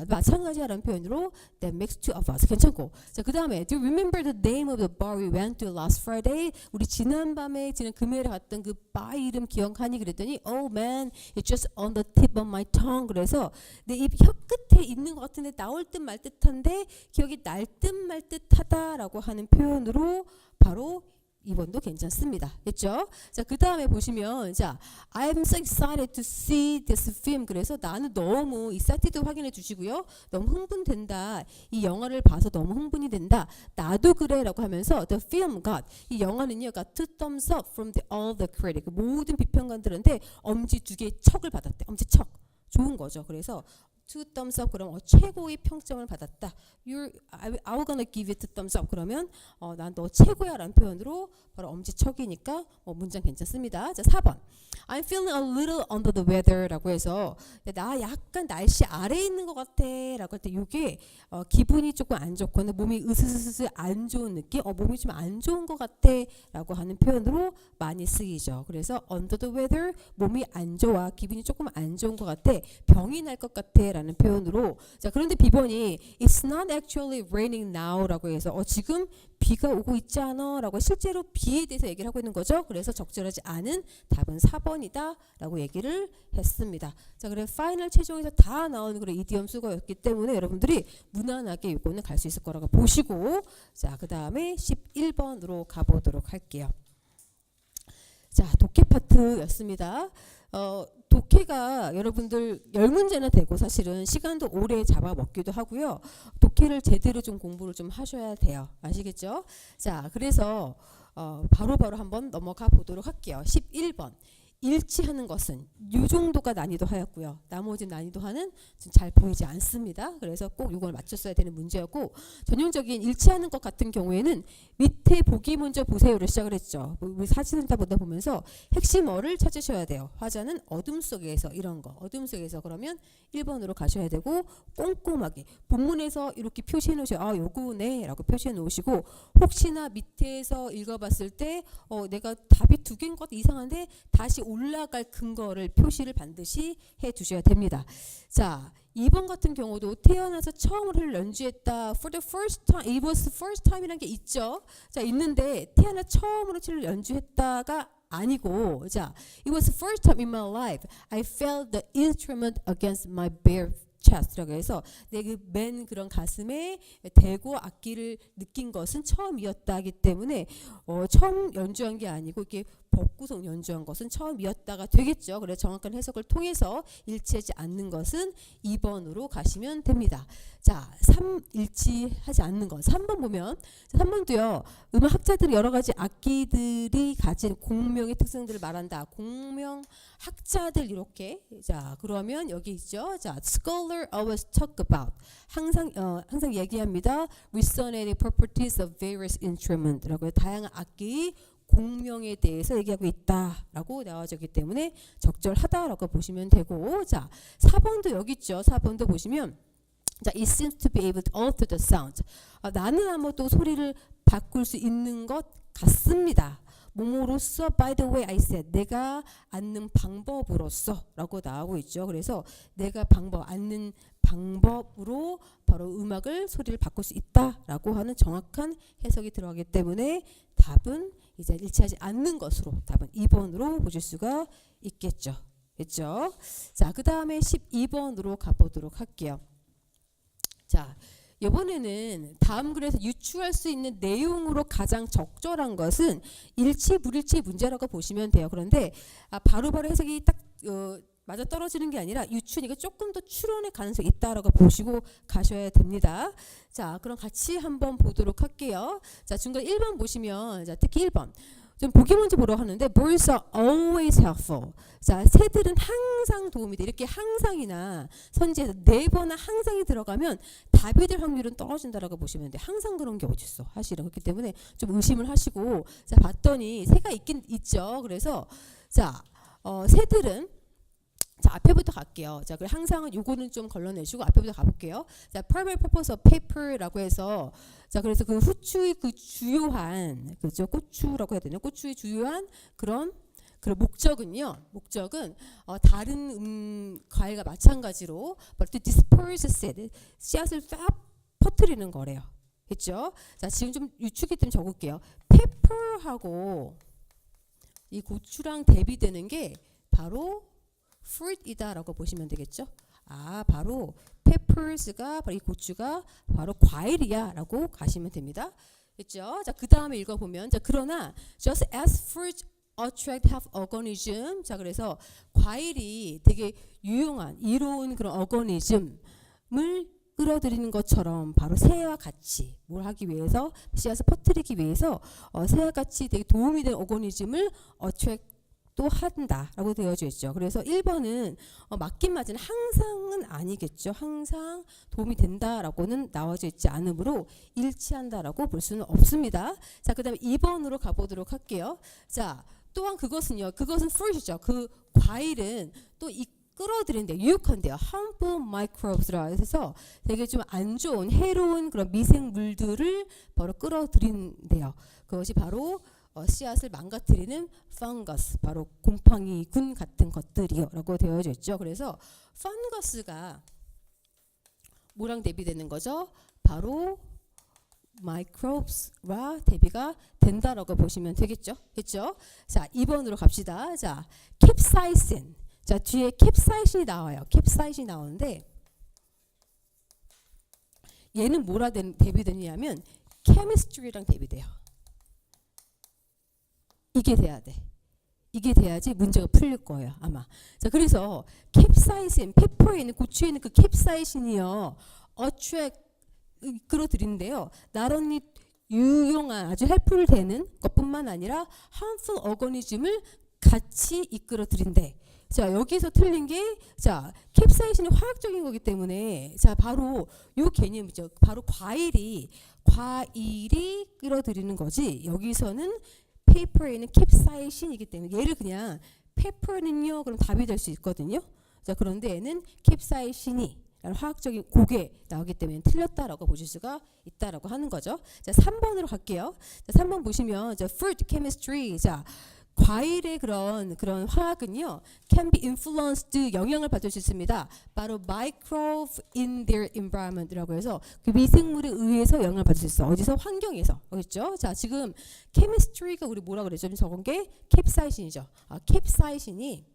마찬가지야 라는 표현으로 that makes two of us 괜찮고 자, 그 다음에 do you remember the name of the bar we went to last Friday 우리 지난 금요일에 갔던 그 바 이름 기억하니 그랬더니 oh man it's just on the tip of my tongue 그래서 내 입 혀 끝에 있는 것 같은데 나올 듯 말 듯한데 기억이 날 듯 말 듯하다 라고 하는 표현으로 바로 2번도 괜찮습니다. 됐죠? 자, 그 다음에 보시면 자, I'm so excited to see this film. 그래서 나는 너무 excited 확인해 주시고요. 너무 흥분된다. 이 영화를 봐서 너무 흥분이 된다. 나도 그래 라고 하면서 the film got 이 영화는요 got 2 thumbs up from all the critic 모든 비평가들한테 엄지 2개의 척을 받았대. 엄지 척. 좋은 거죠. 그래서 2 thumbs up 그러면 최고의 평점을 받았다. I'm gonna give you 2 thumbs up 그러면 난 너 최고야 라는 표현으로 바로 엄지척이니까 문장 괜찮습니다. 자, 4번 I'm feeling a little under the weather 라고 해서 나 약간 날씨 아래에 있는 것 같아 라고 할 때 이게 기분이 조금 안 좋거나 몸이 으스스스 안 좋은 느낌 몸이 좀 안 좋은 것 같아 라고 하는 표현으로 많이 쓰이죠. 그래서 under the weather 몸이 안 좋아 기분이 조금 안 좋은 것 같아 병이 날 것 같아 라는 표현으로 자, 그런데 B번이 It's not actually raining now 라고 해서 지금 비가 오고 있지 않아 라고 실제로 비에 대해서 얘기를 하고 있는 거죠. 그래서 적절하지 않은 답은 4번이다 라고 얘기를 했습니다. 자, 그래 파이널 최종에서 다 나오는 그런 이디엄 수거였기 때문에 여러분들이 무난하게 이거는 갈 수 있을 거라고 보시고 자, 그 다음에 11번으로 가보도록 할게요. 자, 독해 파트였습니다. 독해가 여러분들 10문제나 되고 사실은 시간도 오래 잡아먹기도 하고요. 독해를 제대로 좀 공부를 좀 하셔야 돼요. 아시겠죠? 자, 그래서 바로바로 한번 넘어가 보도록 할게요. 11번. 일치하는 것은 이 정도가 난이도 하였고요. 나머지 난이도 하는 잘 보이지 않습니다. 그래서 꼭 이걸 맞췄어야 되는 문제였고, 전형적인 일치하는 것 같은 경우에는 밑에 보기 먼저 보세요를 시작을 했죠. 우리 사진을 다 보다 보면서 핵심어를 찾으셔야 돼요. 화자는 어둠 속에서, 이런 거 어둠 속에서, 그러면 1번으로 가셔야 되고, 꼼꼼하게 본문에서 이렇게 표시해 놓으셔요. 아, 요거네 라고 표시해 놓으시고, 혹시나 밑에서 읽어봤을 때 내가 답이 두 개인 것 이상한데 다시 올라갈 근거를 표시를 반드시 해 두셔야 됩니다. 자, 2번 같은 경우도 태어나서 처음으로 연주했다. For the first time, it was the first time이라는 게 있죠. 자, 있는데 태어나 처음으로 칠을 연주했다가 아니고, 자, it was the first time in my life I felt the instrument against my bare chest라고 해서 내 그 맨 그런 가슴에 대고 악기를 느낀 것은 처음이었다기 때문에 처음 연주한 게 아니고 이렇게 벗고서 연주한 것은 처음이었다가 되겠죠. 그래서 정확한 해석을 통해서 일치하지 않는 것은 2번으로 가시면 됩니다. 자, 3 일치하지 않는 것. 3번 보면, 3번도요. 음악학자들이 여러 가지 악기들이 가진 공명의 특성들을 말한다. 공명 학자들 이렇게. 자, 그러면 여기 있죠. 자, scholar always talk about. 항상 얘기합니다. resonating properties of various instrument라고 다양한 악기 공명에 대해서 얘기하고 있다라고 나와져 있기 때문에 적절하다라고 보시면 되고, 자, 4번도 여기 있죠. 4번도 보시면, 자, it seems to be able to alter the sound. 나는 아무도 소리를 바꿀 수 있는 것 같습니다. 뭐뭐로써 by the way I said, 내가 앉는 방법으로써 라고 나오고 있죠. 그래서 내가 앉는 방법으로 바로 음악을 소리를 바꿀 수 있다라고 하는 정확한 해석이 들어가기 때문에 답은 이제 일치하지 않는 것으로 답은 2번으로 보실 수가 있겠죠. 그렇죠? 자, 그 다음에 12번으로 가보도록 할게요. 자, 이번에는 다음 글에서 유추할 수 있는 내용으로 가장 적절한 것은 일치 불일치 문제라고 보시면 돼요. 그런데 바로바로 해석이 딱 맞아 떨어지는 게 아니라 유추니까 조금 더 추론의 가능성이 있다라고 보시고 가셔야 됩니다. 자, 그럼 같이 한번 보도록 할게요. 자, 중간 1번 보시면, 자, 특히 1번. 좀 보기 먼저 보러 하는데 birds are always helpful. 자, 새들은 항상 도움이 돼. 이렇게 항상이나 선지에서 네버나 항상이 들어가면 답이 될 확률은 떨어진다라고 보시면 돼. 항상 그런 게 어딨어. 사실은. 그렇기 때문에 좀 의심을 하시고, 자, 봤더니 새가 있긴 있죠. 그래서 자, 새들은, 자, 앞에부터 갈게요. 자, 그래 항상은 요거는 좀 걸러내시고 앞에부터 가볼게요. 자, primary purpose of paper라고 해서, 자, 그래서 그 후추의 그 주요한, 그죠? 고추라고 해야 되나? 고추의 주요한 그런 목적은요. 목적은 다른 과일과 마찬가지로 to disperse seed, 씨앗을 싹 퍼뜨리는 거래요. 그렇죠? 자, 지금 좀 유축이 좀 적을게요. pepper하고 이 고추랑 대비되는 게 바로 fruit이다라고 보시면 되겠죠. 아, 바로 peppers가 바로 이 고추가 바로 과일이야라고 가시면 됩니다. 그렇죠? 자, 그 다음에 읽어보면, 자, 그러나 just as fruit attract health organism. 자, 그래서 과일이 되게 유용한 이로운 그런 어거니즘을 끌어들이는 것처럼 바로 새와 같이 뭘 하기 위해서, 씨앗을 퍼뜨리기 위해서 새와 같이 되게 도움이 되는 어거니즘을 attract 또 한다라고 되어져 있죠. 그래서 1번은 맞긴 맞은 항상은 아니겠죠. 항상 도움이 된다라고는 나와져 있지 않으므로 일치한다라고 볼 수는 없습니다. 자, 그 다음에 2번으로 가보도록 할게요. 자, 또한 그것은요. 그것은 fruit이죠. 그 과일은 또 끌어들인데 유익한데요. harmful microbes라 해서 되게 좀 안 좋은 해로운 그런 미생물들을 바로 끌어들인대요. 그것이 바로 씨앗을 망가뜨리는 fungus, 바로 곰팡이균 같은 것들이요라고 되어져 있죠. 그래서 fungus,가 뭐랑 대비되는 거죠? 바로 microbes와 대비가 된다라고 보시면 되겠죠. 그렇죠? 자, 2번으로 갑시다. 자, capsaicin. 자, 뒤에 capsaicin이 나와요. capsaicin이 나오는데 얘는 뭐라 대비되냐면 chemistry랑 대비돼요. 이게 돼야 돼. 이게 돼야지 문제가 풀릴 거예요, 아마. 자, 그래서 캡사이신, 페퍼에 있는 고추에 있는 그 캡사이신이요, attract 끌어들이는데요. 나란히 유용한 아주 헬프를 되는 것뿐만 아니라 harmful organism을 같이 이끌어 들인대. 자, 여기서 틀린 게, 자, 캡사이신이 화학적인 거기 때문에, 자, 바로 요 개념이죠. 바로 과일이 끌어들이는 거지. 여기서는 페이퍼에는 캡사이신이기 때문에 얘를 그냥 페퍼는요, 그럼 답이 될 수 있거든요. 자, 그런데 얘는 캡사이신이 라는 화학적인 곡에 나오기 때문에 틀렸다라고 보실 수가 있다라고 하는 거죠. 자, 3번으로 갈게요. 자, 3번 보시면 자, fruit chemistry. 자, 과일의 그런 화학은요, can be influenced, 영향을 받을 수 있습니다. 바로 microbe in their environment이라고 해서 그 미생물에 의해서 영향을 받을 수 있어. 어디서? 환경에서. 알겠죠? 자, 지금 chemistry가 우리 뭐라 그랬죠? 지금 적은 게 캡사이신이죠. 캡사이신이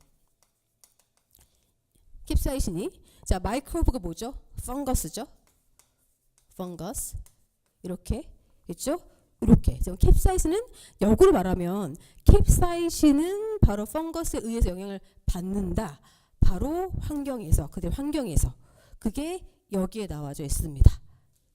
자, 마이크로브가 뭐죠? 펑거스죠. 펑거스. 이렇게 있죠? 이렇게. 캡사이신은 역으로 말하면 캡사이신은 바로 펑거스에 의해서 영향을 받는다. 바로 환경에서, 그들 환경에서. 그게 여기에 나와져 있습니다.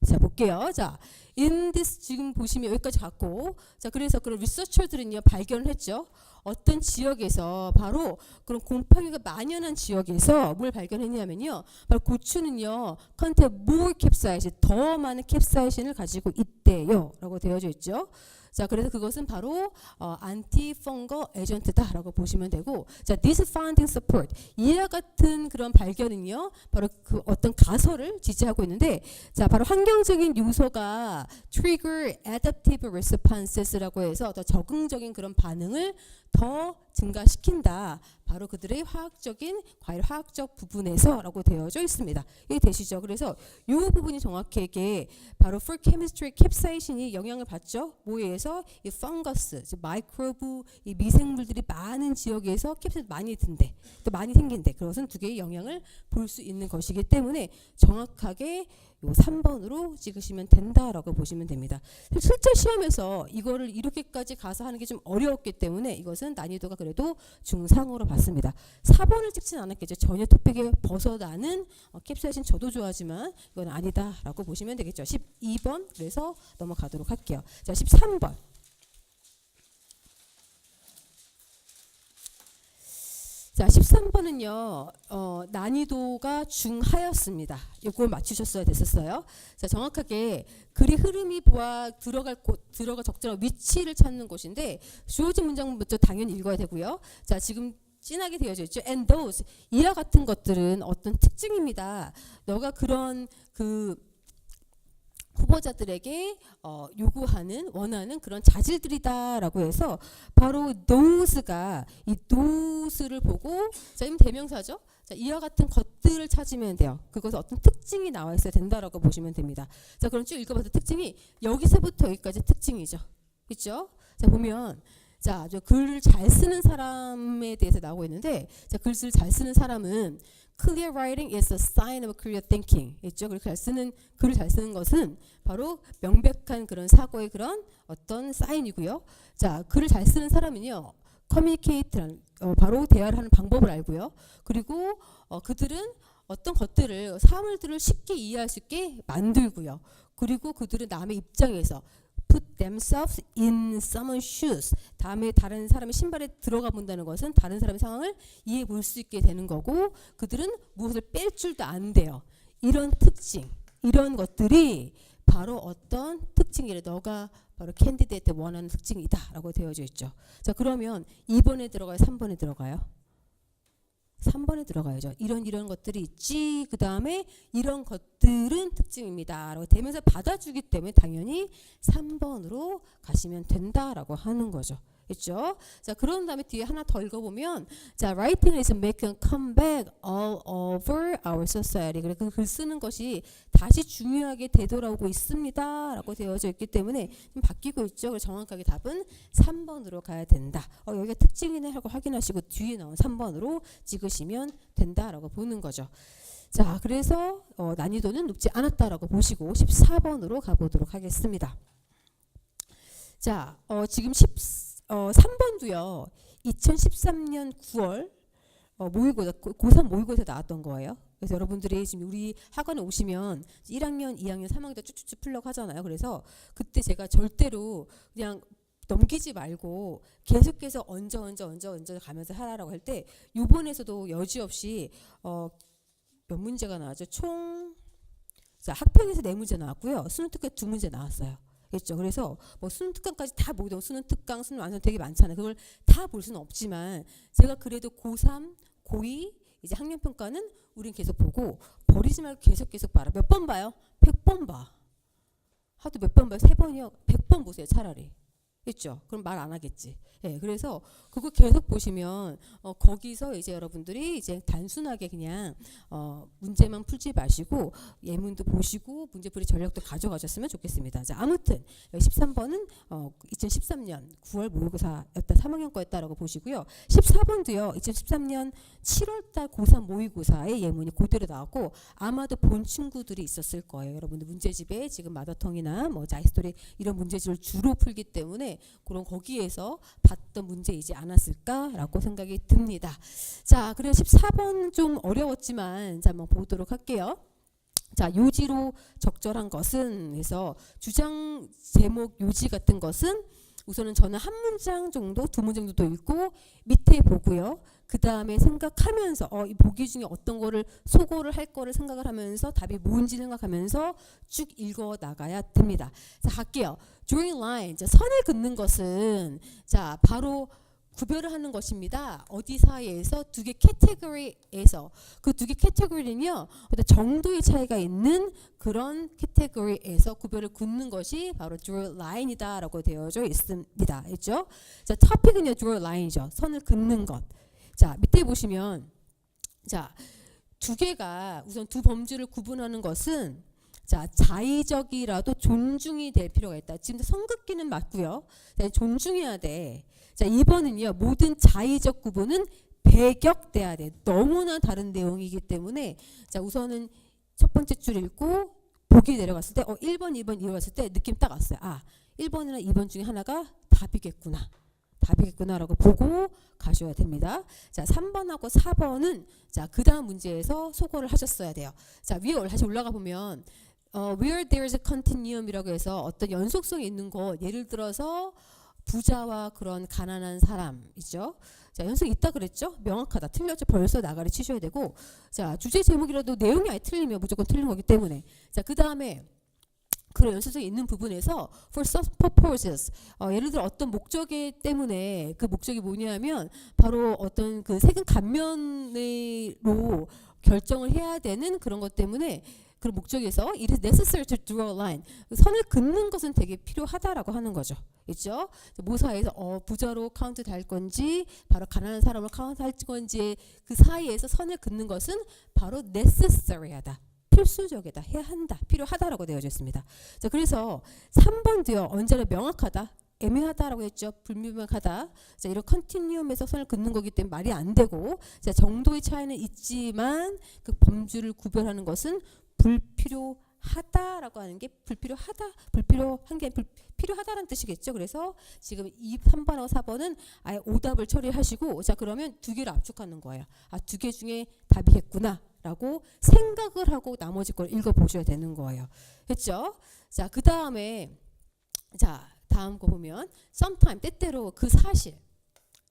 자, 볼게요. 자, in this 지금 보시면 여기까지 갔고, 자, 그래서 그런 리서처들은요 발견을 했죠. 어떤 지역에서 바로 그런 곰팡이가 만연한 지역에서 뭘 발견했냐면요, 바로 고추는요 contain more capsaicin, 더 많은 캡사이신을 가지고 있대요라고 되어져 있죠. 자, 그래서 그것은 바로 antifungal agent다라고 보시면 되고, 자, this finding support, 이와 같은 그런 발견은요 바로 그 어떤 가설을 지지하고 있는데, 자, 바로 환경적인 요소가 trigger adaptive responses라고 해서 더 적응적인 그런 반응을 더 증가시킨다. 바로 그들의 과일 화학적 부분에서라고 되어져 있습니다. 이게 되시죠? 그래서 이 부분이 정확하게 바로 for chemistry 캡사이신이 영향을 받죠. 뭐에 의해서? 이 펑거스, 마이크로브, 이 미생물들이 많은 지역에서 캡사이신 많이 든대. 또 많이 생긴대. 그것은 두 개의 영향을 볼 수 있는 것이기 때문에 정확하게 요 3번으로 찍으시면 된다라고 보시면 됩니다. 실제 시험에서 이거를 이렇게까지 가서 하는 게 좀 어려웠기 때문에 이것은 난이도가 그래도 중상으로 봤습니다. 4번을 찍진 않았겠죠. 전혀 토픽에 벗어나는 캡사이신 저도 좋아하지만 이건 아니다라고 보시면 되겠죠. 12번 그래서 넘어가도록 할게요. 자, 13번. 자, 13번은요, 난이도가 중하였습니다. 이걸 맞추셨어야 됐었어요. 자, 정확하게 글의 흐름이 들어갈 적절한 위치를 찾는 곳인데, 주어진 문장부터 당연히 읽어야 되고요. 자, 지금 진하게 되어져 있죠. And those, 이와 같은 것들은 어떤 특징입니다. 너가 그런 후보자들에게 원하는 그런 자질들이다라고 해서 바로 those가 이 those를 보고, 자, 이건 대명사죠. 자, 이와 같은 것들을 찾으면 돼요. 그것은 어떤 특징이 나와 있어야 된다라고 보시면 됩니다. 자, 그럼 쭉 읽어봐서 특징이 여기서부터 여기까지 특징이죠. 그렇죠? 자, 보면 자, 저 글을 잘 쓰는 사람에 대해서 나오고 있는데, 자, 글을 잘 쓰는 사람은 clear writing is a sign of clear thinking. 있죠? 글을 잘 쓰는 것은 바로 명백한 그런 사고의 그런 어떤 사인이고요. 자, 글을 잘 쓰는 사람은요, communicate라는 바로 대화를 하는 방법을 알고요. 그리고 그들은 어떤 것들을 사물들을 쉽게 이해할 수 있게 만들고요. 그리고 그들은 남의 입장에서 put themselves in someone's shoes. 다음에 다른 사람의 신발에 들어가 본다는 것은 다른 사람의 상황을 이해해 볼 수 있게 되는 거고, 그들은 무엇을 뺄 줄도 안 돼요. 이런 특징, 이런 것들이 바로 어떤 특징이래. 너가 바로 캔디데이트 원하는 특징이다라고 되어져 있죠. 자, 그러면 2번에 들어가요? 3번에 들어가요? 3번에 들어가야죠. 이런 것들이 있지. 그 다음에 이런 것들은 특징입니다. 라고 대면서 받아주기 때문에 당연히 3번으로 가시면 된다라고 하는 거죠. 있죠? 자, 그런 다음에 뒤에 하나 더 읽어보면, 자, writing is making a comeback all over our society. 그래, 그 글 쓰는 것이 다시 중요하게 되돌아오고 있습니다. 라고 되어져 있기 때문에 좀 바뀌고 있죠. 그래서 정확하게 답은 3번으로 가야 된다. 여기가 특징이네 하고 확인하시고 뒤에 나온 3번으로 찍으시면 된다라고 보는 거죠. 자, 그래서 난이도는 높지 않았다라고 보시고 14번으로 가보도록 하겠습니다. 자, 지금 3번도요. 2013년 9월 모의고사, 고3 모의고사 나왔던 거예요. 그래서 여러분들이 지금 우리 학원에 오시면 1학년, 2학년, 3학년 때 쭉쭉쭉 풀려고 하잖아요. 그래서 그때 제가 절대로 그냥 넘기지 말고 계속해서 얹어 가면서 하라라고 할 때 요번에서도 여지없이 몇 문제가 나왔죠? 총 자, 학평에서 4문제 나왔고요. 수능 특강 2문제 나왔어요. 그렇죠. 그래서 뭐 수능 특강까지 다 보기도 수능 특강, 수능 완성 되게 많잖아요. 그걸 다 볼 수는 없지만 제가 그래도 고3, 고2 이제 학년 평가는 우린 계속 보고 버리지 말고 계속 봐라. 몇 번 봐요? 100번 봐. 하도 몇 번 봐요? 3번이요? 100번 보세요. 차라리. 그렇죠. 그럼 말 안 하겠지. 예, 그래서 그거 계속 보시면 거기서 이제 여러분들이 이제 단순하게 그냥 문제만 풀지 마시고 예문도 보시고 문제풀이 전략도 가져가셨으면 좋겠습니다. 자, 아무튼 13번은 2013년 9월 모의고사였다, 3학년 거였다라고 보시고요. 14번도요. 2013년 7월달 고3 모의고사의 예문이 그대로 나왔고 아마도 본 친구들이 있었을 거예요. 여러분들 문제집에 지금 마더텅이나 뭐 자이스토리 이런 문제집을 주로 풀기 때문에 그런 거기에서 봤던 문제이지 않았을까라고 생각이 듭니다. 자, 그래서 14번 좀 어려웠지만 자, 한번 보도록 할게요. 자, 요지로 적절한 것은 해서 주장 제목 요지 같은 것은 우선은 저는 한 문장 정도, 2문장 정도 읽고 밑에 보고요. 그 다음에 생각하면서 이 보기 중에 어떤 거를 소거를 할 거를 생각을 하면서 답이 뭔지 생각하면서 쭉 읽어 나가야 됩니다. 자, 갈게요. Drawing line, 자, 선을 긋는 것은 자, 바로 구별을 하는 것입니다. 어디 사이에서 두 개 캐테고리에서 그 두 개 캐테고리는요 어떤 정도의 차이가 있는 그런 캐테고리에서 구별을 긋는 것이 바로 draw line이다라고 되어져 있습니다. 있죠? 자, 토픽은요 draw line이죠. 선을 긋는 것. 자, 밑에 보시면 자, 두 개가 우선 두 범주를 구분하는 것은 자, 자의적이라도 존중이 될 필요가 있다. 지금 선긋기는 맞고요. 자, 존중해야 돼. 자, 2번은요. 모든 자의적 구분은 배격돼야 돼. 너무나 다른 내용이기 때문에 자, 우선은 첫 번째 줄 읽고 보기 내려갔을 때 1번, 2번 이어갔을 때 느낌 딱 왔어요. 아, 1번이나 2번 중에 하나가 답이겠구나. 답이겠구나라고 보고 가셔야 됩니다. 자, 3번하고 4번은 자, 그 다음 문제에서 소거를 하셨어야 돼요. 자, 위에 다시 올라가 보면 where there is a continuum이라고 해서 어떤 연속성이 있는 거, 예를 들어서 부자와 그런 가난한 사람이죠. 자, 연속 있다 그랬죠? 명확하다. 틀렸죠? 벌써 나가리 치셔야 되고, 자, 주제 제목이라도 내용이 아예 틀리면 무조건 틀린 거기 때문에, 자, 그 다음에 그런 연속성이 있는 부분에서 for some purposes, 예를 들어 어떤 목적이 때문에 그 목적이 뭐냐면 바로 어떤 그 세금 감면으로 결정을 해야 되는 그런 것 때문에 그런 목적에서 it is necessary to draw a line. 선을 긋는 것은 되게 필요하다라고 하는 거죠. 있죠? 모사에서 부자로 카운트 될 건지 바로 가난한 사람을 카운트 할 건지 그 사이에서 선을 긋는 것은 바로 necessary하다. 필수적이다. 해야 한다. 필요하다라고 되어져 있습니다. 자, 그래서 3번도요. 언제나 명확하다. 애매하다라고 했죠. 불명확하다. 자, 이런 컨티뉴엄에서 선을 긋는 거기 때문에 말이 안 되고, 자, 정도의 차이는 있지만 그 범주를 구별하는 것은 불필요하다라고 하는 게 불필요한 게 필요하다라는 뜻이겠죠. 그래서 지금 3번하고 4번은 아예 오답을 처리하시고, 자, 그러면 두 개를 압축하는 거예요. 아, 두 개 중에 답이겠구나 라고 생각을 하고 나머지 걸 읽어보셔야 되는 거예요. 됐죠? 자, 그 다음에 자, 다음 거 보면 sometime, 때때로 그 사실.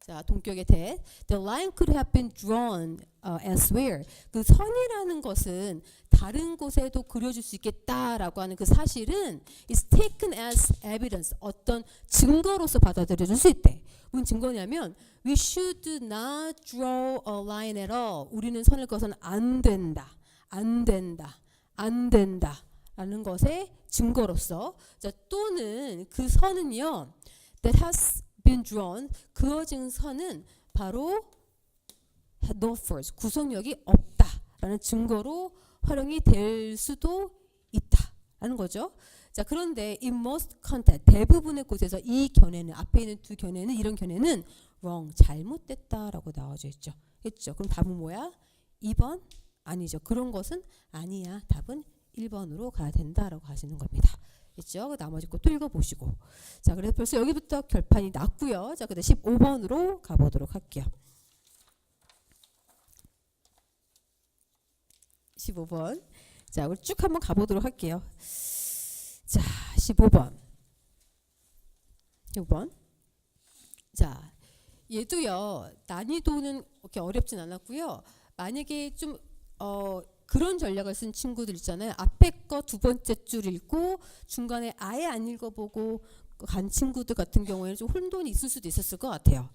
자, 동격의 대. The line could have been drawn elsewhere. 그 선이라는 것은 다른 곳에도 그려줄 수 있겠다라고 하는 그 사실은 is taken as evidence. 어떤 증거로서 받아들여질 수 있대. 무슨 증거냐면 we should not draw a line at all. 우리는 선을 그어서는 안 된다. 안 된다. 안 된다. 라는 것의 증거로서. 자, 또는 그 선은요. that has been drawn, 그어진 선은 바로 no force, 구속력이 없다라는 증거로 활용이 될 수도 있다라는 거죠. 자, 그런데 in most context, 대부분의 곳에서 이 견해는, 앞에 있는 두 견해는, 이런 견해는 wrong, 잘못됐다라고 나와져 있죠. 했죠. 그럼 답은 뭐야? 2번? 아니죠. 그런 것은 아니야. 답은 1번으로 가야 된다라고 하시는 겁니다. 있죠? 나머지 것도 읽어보시고. 자, 그래서 벌써 여기부터 결판이 났고요. 자, 그다음 15번으로 가보도록 할게요. 15번. 자, 우리 쭉 한번 가보도록 할게요. 자, 15번. 15번. 자, 얘도요. 난이도는 그렇게 어렵진 않았고요. 만약에 좀 그런 전략을 쓴 친구들 있잖아요. 앞에 거 두 번째 줄 읽고 중간에 아예 안 읽어보고 간 친구들 같은 경우에는 좀 혼돈이 있을 수도 있었을 것 같아요.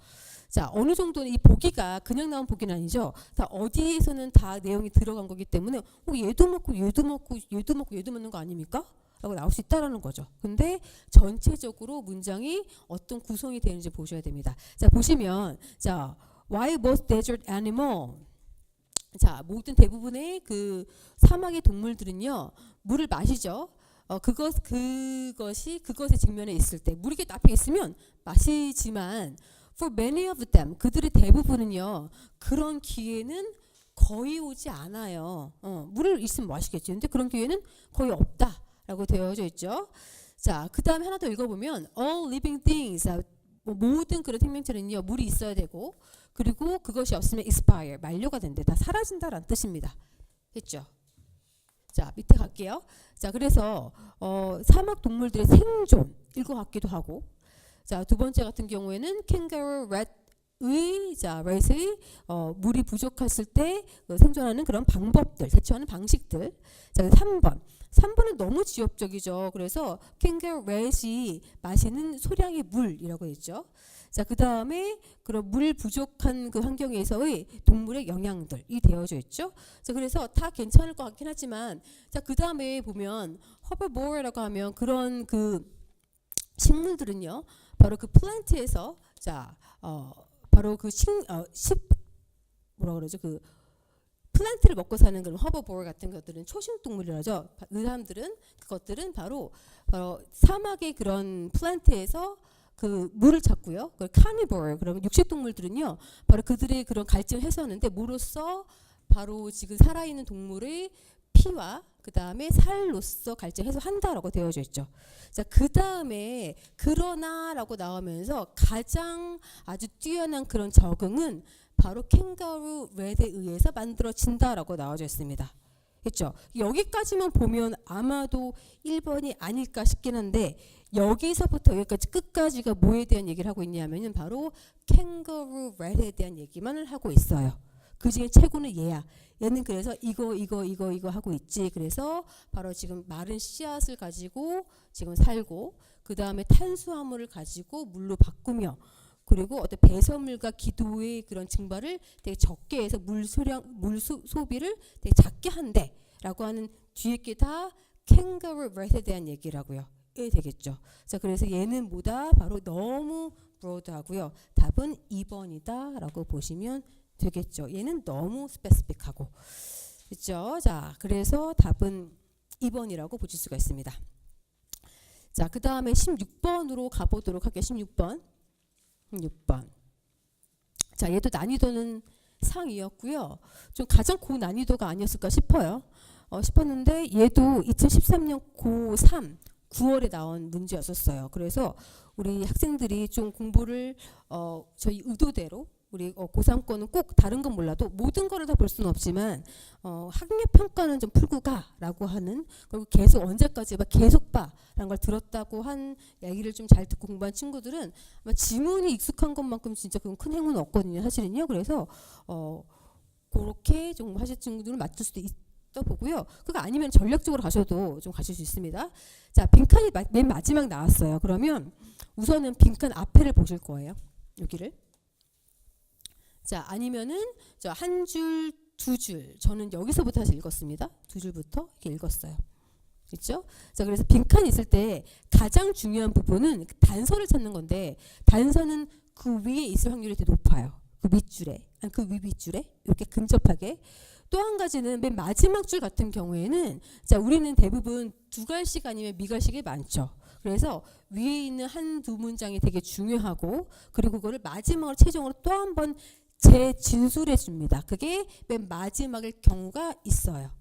자, 어느 정도는 이 보기가 그냥 나온 보기는 아니죠. 다 어디에서는 다 내용이 들어간 거기 때문에 얘도 먹고 얘도 먹고 얘도 먹고 얘도 먹는 거 아닙니까? 라고 나올 수 있다라는 거죠. 근데 전체적으로 문장이 어떤 구성이 되는지 보셔야 됩니다. 자, 보시면 자, why most desert animal? 자, 모든 대부분의 그 사막의 동물들은요 물을 마시죠. 그것이 그것의 직면에 있을 때 물이 앞에 있으면 마시지만 for many of them 그들의 대부분은요 그런 기회는 거의 오지 않아요. 물을 있으면 마시겠죠. 근데 그런 기회는 거의 없다라고 되어져 있죠. 자, 그 다음에 하나 더 읽어보면 all living things 모든 그런 생명체는요 물이 있어야 되고 그리고 그것이 없으면 expire 만료가 된대 다 사라진다라는 뜻입니다. 했죠? 자, 밑에 갈게요. 자, 그래서 사막 동물들의 생존일 것 같기도 하고 자, 두 번째 같은 경우에는 kangaroo rat의 물이 부족했을 때 생존하는 그런 방법들 대처하는 방식들. 자, 3번은 너무 지엽적이죠. 그래서 kangaroo rat이 마시는 소량의 물이라고 했죠. 자, 그 다음에 그런 물 부족한 그 환경에서의 동물의 영향들이 되어져 있죠. 자, 그래서 다 괜찮을 것 같긴 하지만, 자, 그 다음에 보면 herbivore라고 하면 그런 그 식물들은요, 바로 그 플랜트에서 바로 그 뭐라 그러죠? 그 플란트를 먹고 사는 그런 허버보어 같은 것들은 초식 동물이라죠. 그것들은 바로 사막의 그런 플란트에서 그 물을 찾고요. 그 카니버럴 그러면 육식 동물들은요. 바로 그들의 그런 갈증을 해소하는데 뭐로써 바로 지금 살아있는 동물의 피와 그 다음에 살로서 갈증 해소한다라고 되어져 있죠. 자, 그 다음에 그러나라고 나오면서 가장 아주 뛰어난 그런 적응은 바로 캥거루 렛에 의해서 만들어진다라고 나와져 있습니다. 그렇죠? 여기까지만 보면 아마도 1번이 아닐까 싶긴 한데 여기서부터 여기까지 끝까지가 뭐에 대한 얘기를 하고 있냐면은 바로 캥거루 렛에 대한 얘기만을 하고 있어요. 그 중에 최고는 얘야. 얘는 그래서 이거 하고 있지. 그래서 바로 지금 마른 씨앗을 가지고 지금 살고 그 다음에 탄수화물을 가지고 물로 바꾸며 그리고 어떤 배설물과 기도의 그런 증발을 되게 적게 해서 물 소비를 되게 작게 한대라고 하는 뒤에 게 다 캥거루 렛에 대한 얘기라고요. 되겠죠. 자, 그래서 얘는 뭐다? 바로 너무 브로드하고요. 답은 2번이다라고 보시면 되겠죠. 얘는 너무 스페시픽하고. 그렇죠? 자, 그래서 답은 2번이라고 보실 수가 있습니다. 자, 그 다음에 16번으로 가보도록 할게요. 16번. 자, 얘도 난이도는 상이었고요. 좀 가장 고난이도가 아니었을까 싶었는데 얘도 2013년 고3 9월에 나온 문제였었어요. 그래서 우리 학생들이 좀 공부를 저희 의도대로 우리 고3거는 꼭 다른 건 몰라도 모든 거를 다 볼 수는 없지만 학력 평가는 좀 풀고 가라고 하는 그리고 계속 언제까지 계속 봐라는 걸 들었다고 한 얘기를 좀 잘 듣고 공부한 친구들은 아마 지문이 익숙한 것만큼 진짜 그건 큰 행운은 없거든요. 사실은요. 그래서 그렇게 좀 하실 친구들은 맞출 수도 있다 보고요. 그거 아니면 전략적으로 가셔도 좀 가실 수 있습니다. 자, 빈칸이 맨 마지막 나왔어요. 그러면 우선은 빈칸 앞에를 보실 거예요. 여기를. 자, 아니면은 한 줄, 두 줄. 저는 여기서부터 다시 읽었습니다. 두 줄부터 이렇게 읽었어요. 그렇죠? 자, 그래서 빈칸이 있을 때 가장 중요한 부분은 단서를 찾는 건데 단서는 그 위에 있을 확률이 되게 높아요. 그 밑줄에, 그 윗줄에 이렇게 근접하게. 또 한 가지는 맨 마지막 줄 같은 경우에는 자, 우리는 대부분 두갈식 아니면 미갈식이 많죠. 그래서 위에 있는 한두 문장이 되게 중요하고 그리고 그거를 마지막으로 최종으로 또 한 번 재진술해 줍니다. 그게 맨 마지막일 경우가 있어요.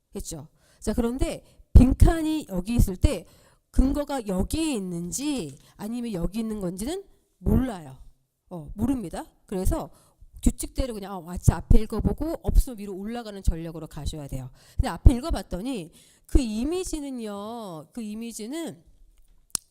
그렇죠? 자, 그런데 빈칸이 여기 있을 때 근거가 여기에 있는지 아니면 여기 있는 건지는 몰라요. 모릅니다. 그래서 규칙대로 그냥 마치 앞에 읽어보고 없으면 위로 올라가는 전략으로 가셔야 돼요. 근데 앞에 읽어봤더니 그 이미지는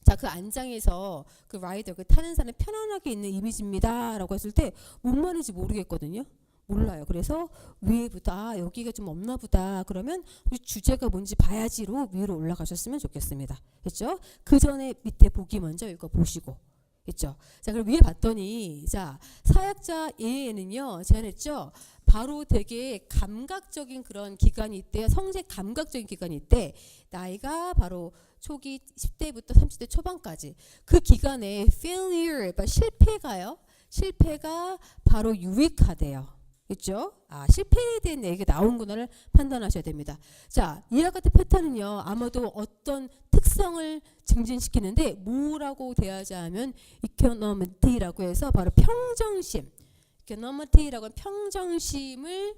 자, 그 안장에서 그 라이더, 그 타는 사람이 편안하게 있는 이미지입니다 라고 했을 때 뭔 말인지 모르겠거든요. 몰라요. 그래서 위에부터 아 여기가 좀 없나 보다. 그러면 우리 주제가 뭔지 봐야지로 위로 올라가셨으면 좋겠습니다. 그렇죠? 그 전에 밑에 보기 먼저 이거 보시고. 있죠. 자, 그럼 위에 봤더니 자 사역자 A에는요 제안했죠. 바로 되게 감각적인 그런 기간이 있대요. 성색 감각적인 기간이 있대. 나이가 바로 초기 10대부터 30대 초반까지 그 기간에 failure, 실패가요. 실패가 바로 유익하대요. 있죠? 아, 실패에 대한 얘기가 나온구나를 판단하셔야 됩니다. 자, 이와 같은 패턴은요, 아마도 어떤 특성을 증진시키는데 뭐라고 대하자면 equanimity라고 해서 바로 평정심, equanimity라고 하는 평정심을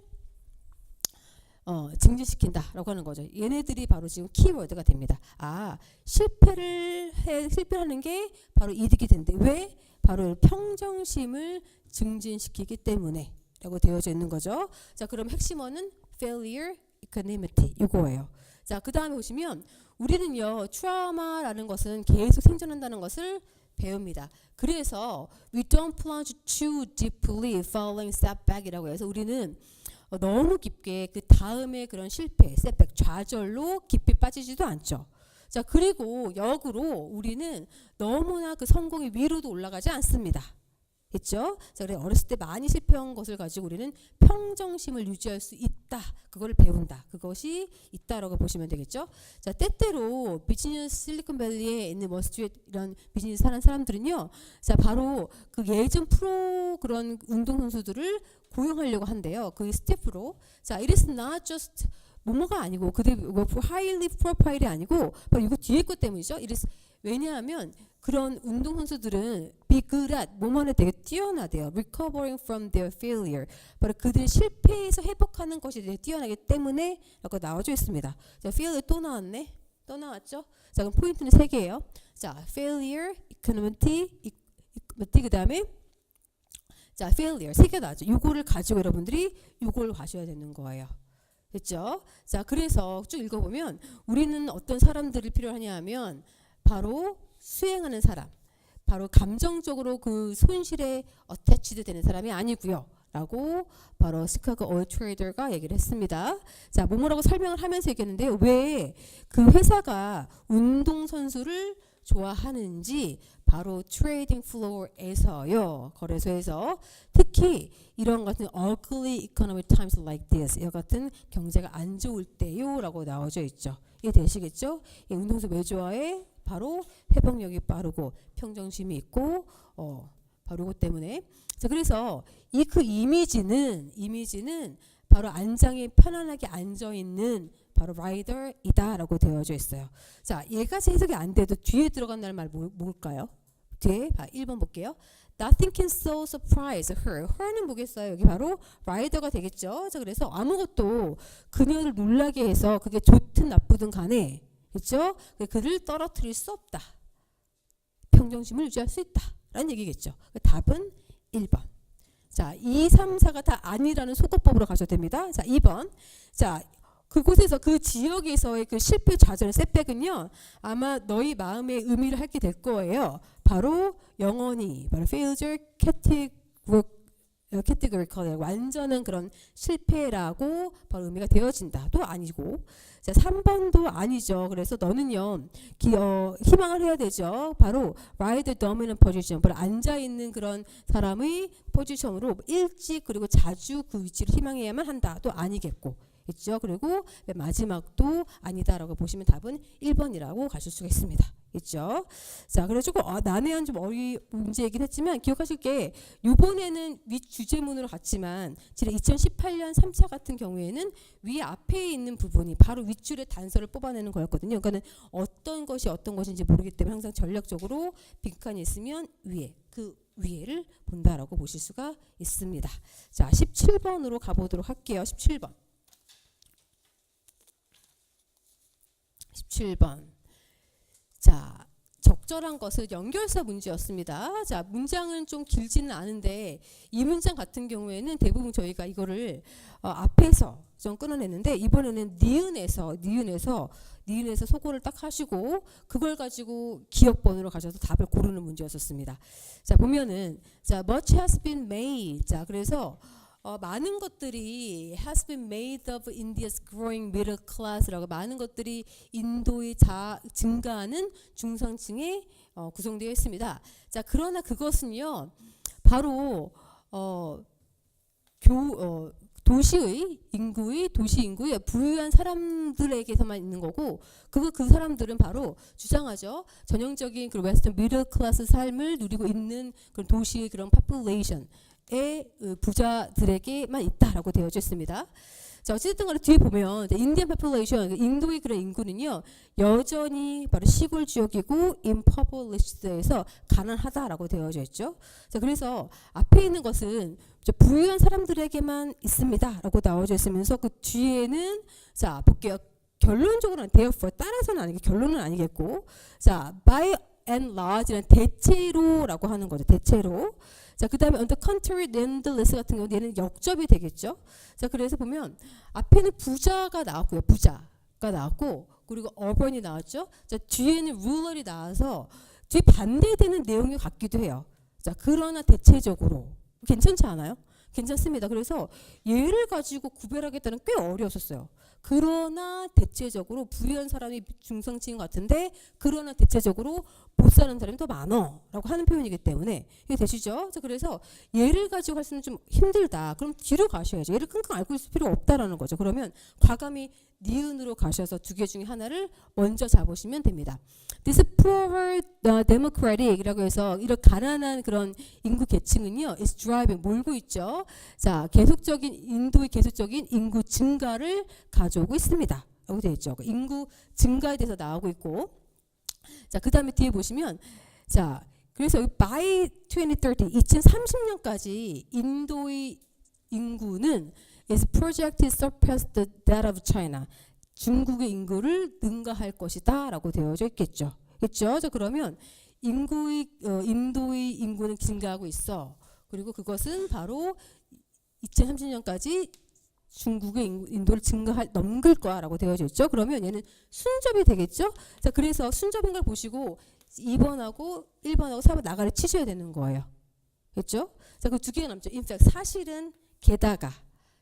증진시킨다라고 하는 거죠. 얘네들이 바로 지금 키워드가 됩니다. 아, 실패하는 게 바로 이득이 된대. 왜? 바로 평정심을 증진시키기 때문에. 라고 되어져 있는 거죠. 자, 그럼 핵심어는 failure, equanimity 이거예요. 자, 그 다음에 보시면 우리는요 트라우마라는 것은 계속 생존한다는 것을 배웁니다. 그래서 we don't plunge too deeply following setback이라고 해서 우리는 너무 깊게 그 다음에 그런 실패, setback, 좌절로 깊이 빠지지도 않죠. 자, 그리고 역으로 우리는 너무나 그 성공의 위로도 올라가지 않습니다. 있죠? 자, 그래서 어렸을 때 많이 실패한 것을 가지고 우리는 평정심을 유지할 수 있다. 그거를 배운다. 그것이 있다라고 보시면 되겠죠? 자, 때때로 비즈니스 실리콘밸리에 있는 월스트리트 이런 비즈니스 하는 사람들은요. 자, 바로 그 예전 프로 그런 운동선수들을 고용하려고 한대요. 그 스태프로. 자, it is not just 뭐뭐가 아니고 그들 highly profile이 아니고 바로 이거 뒤에 것 때문이죠. it is 왜냐하면 그런 운동선수들은 be good at 뭐뭐에 되게 뛰어나대요. recovering from their failure. 바로 그들이 실패에서 회복하는 것이 되게 뛰어나기 때문에 라고 나와져 있습니다. 자, failure 또 나왔네. 또 나왔죠? 자, 그럼 포인트는 3개예요. 자, failure, equanimity, 그 다음에 자, failure 3개 나왔죠. 요거를 가지고 여러분들이 요걸 하셔야 되는 거예요. 됐죠? 자, 그래서 쭉 읽어보면 우리는 어떤 사람들이 필요하냐 하면 바로 수행하는 사람, 바로 감정적으로 그 손실에 어태치드 되는 사람이 아니고요. 라고 바로 시카고 오일 트레이더가 얘기를 했습니다. 자, 뭐라고 설명을 하면서 얘기했는데요. 왜 그 회사가 운동선수를 좋아하는지 바로 트레이딩 플로어에서요. 거래소에서 특히 이런 같은 ugly economic times like this 이와 같은 경제가 안 좋을 때요 라고 나와져 있죠. 이해 되시겠죠? 운동선수 왜 좋아해? 바로 회복력이 빠르고 평정심이 있고 바로 그것 때문에 자 그래서 이 그 이미지는 바로 안장에 편안하게 앉아 있는 바로 라이더이다라고 되어져 있어요. 자, 얘까지 해석이 안 돼도 뒤에 들어간 말 뭘까요? 뒤에 1번 볼게요. Nothing can so surprise her. her는 뭐겠어요? 여기 바로 라이더가 되겠죠. 자, 그래서 아무것도 그녀를 놀라게 해서 그게 좋든 나쁘든 간에 그렇죠? 그를 떨어뜨릴 수 없다. 평정심을 유지할 수 있다. 라는 얘기겠죠. 답은 1번. 자, 2, 3, 4가 다 아니라는 소거법으로 가셔도 됩니다. 자, 2번. 자, 그곳에서 그 지역에서의 그 실패 좌절 setback은요. 아마 너희 마음의 의미를 하게 될 거예요. 바로 영원히 바로 failure categorical 완전한 그런 실패라고 바로 의미가 되어진다도 아니고 자 3번도 아니죠. 그래서 너는요 희망을 해야 되죠. 바로 ride the dominant position 바로 앉아있는 그런 사람의 포지션으로 일찍 그리고 자주 그 위치를 희망해야만 한다도 아니겠고 있죠. 그리고 마지막도 아니다라고 보시면 답은 1번이라고 가실 수가 있습니다. 있죠. 자, 그래서 조금 난해한 좀 문제이긴 했지만 기억하실 게 이번에는 윗 주제문으로 갔지만 지난 2018년 3차 같은 경우에는 위 앞에 있는 부분이 바로 윗줄의 단서를 뽑아내는 거였거든요. 그러니까는 어떤 것이 어떤 것인지 모르기 때문에 항상 전략적으로 빈칸이 있으면 위에 그 위에를 본다라고 보실 수가 있습니다. 자, 17번으로 가보도록 할게요. 17번. 자, 적절한 것은 연결사 문제였습니다. 자, 문장은 좀 길지는 않은데 이 문장 같은 경우에는 대부분 저희가 이거를 앞에서 좀 끊어냈는데 이번에는 니은에서 소거를 딱 하시고 그걸 가지고 기억번호로 가셔서 답을 고르는 문제였었습니다. 자, 보면은 자, much has been made. 자, 그래서 많은 것들이 has been made of India's growing middle class라고 많은 것들이 인도의 증가하는 중상층에 구성되어 있습니다. 자, 그러나 그것은요 바로 도시 인구의 부유한 사람들에게서만 있는 거고 그 사람들은 바로 주장하죠. 전형적인 그 웨스턴 미들 클래스 삶을 누리고 있는 그런 도시의 그런 파퓰레이션 부자들에게만 있다라고 되어져 있습니다. 자, 어쨌든 간에 뒤에 보면 인디언 파퓰레이션, 인도의 그런 인구는요 여전히 바로 시골 지역이고 impoverished에서 가난하다라고 되어져 있죠. 자, 그래서 앞에 있는 것은 부유한 사람들에게만 있습니다라고 나와져 있으면서 그 뒤에는 자 볼게요. 결론적으로는 therefore 따라서는 아니고 결론은 아니겠고 자 by and large는 대체로라고 하는 거죠. 대체로. 자, 그 다음에 on the contrary, nonetheless 같은 경우 얘는 역접이 되겠죠. 자, 그래서 보면 앞에는 부자가 나왔고요. 부자가 나왔고 그리고 urban이 나왔죠. 자, 뒤에는 rural이 나와서 뒤 반대되는 내용이 같기도 해요. 자, 그러나 대체적으로 괜찮지 않아요? 괜찮습니다. 그래서 얘를 가지고 구별하겠다는 꽤 어려웠었어요. 그러나 대체적으로 부유한 사람이 중상층 같은데 그러나 대체적으로 못 사는 사람이 더 많어 라고 하는 표현이기 때문에 이게 되시죠? 그래서 얘를 가지고 할 수는 좀 힘들다. 그럼 뒤로 가셔야죠. 얘를 끙끙 앓고 있을 필요 없다라는 거죠. 그러면 과감히 니은으로 가셔서 두 개 중에 하나를 먼저 잡으시면 됩니다. This poor democratic이라고 해서 이런 가난한 그런 인구 계층은요, is driving 몰고 있죠. 자, 인도의 계속적인 인구 증가를 가져오고 있습니다. 라고 되어 있죠. 인구 증가에 대해서 나오고 있고, 자, 그 다음에 뒤에 보시면, 자, 그래서 by 2030, 2030년까지 인도의 인구는 is projected to surpass that of China. 중국의 인구를 능가할 것이다 라고 되어져 있겠죠. 그렇죠? 자, 그러면 인도의 인구는 증가하고 있어. 그리고 그것은 바로 2030년까지 중국의 인도를 넘길 거야라고 되어져 있죠. 그러면 얘는 순접이 되겠죠. 자, 그래서 순접인 걸 보시고 2번하고 1번하고 4번 나가를 치셔야 되는 거예요. 그렇죠? 자, 그 두 개가 남죠. In fact, 사실은 게다가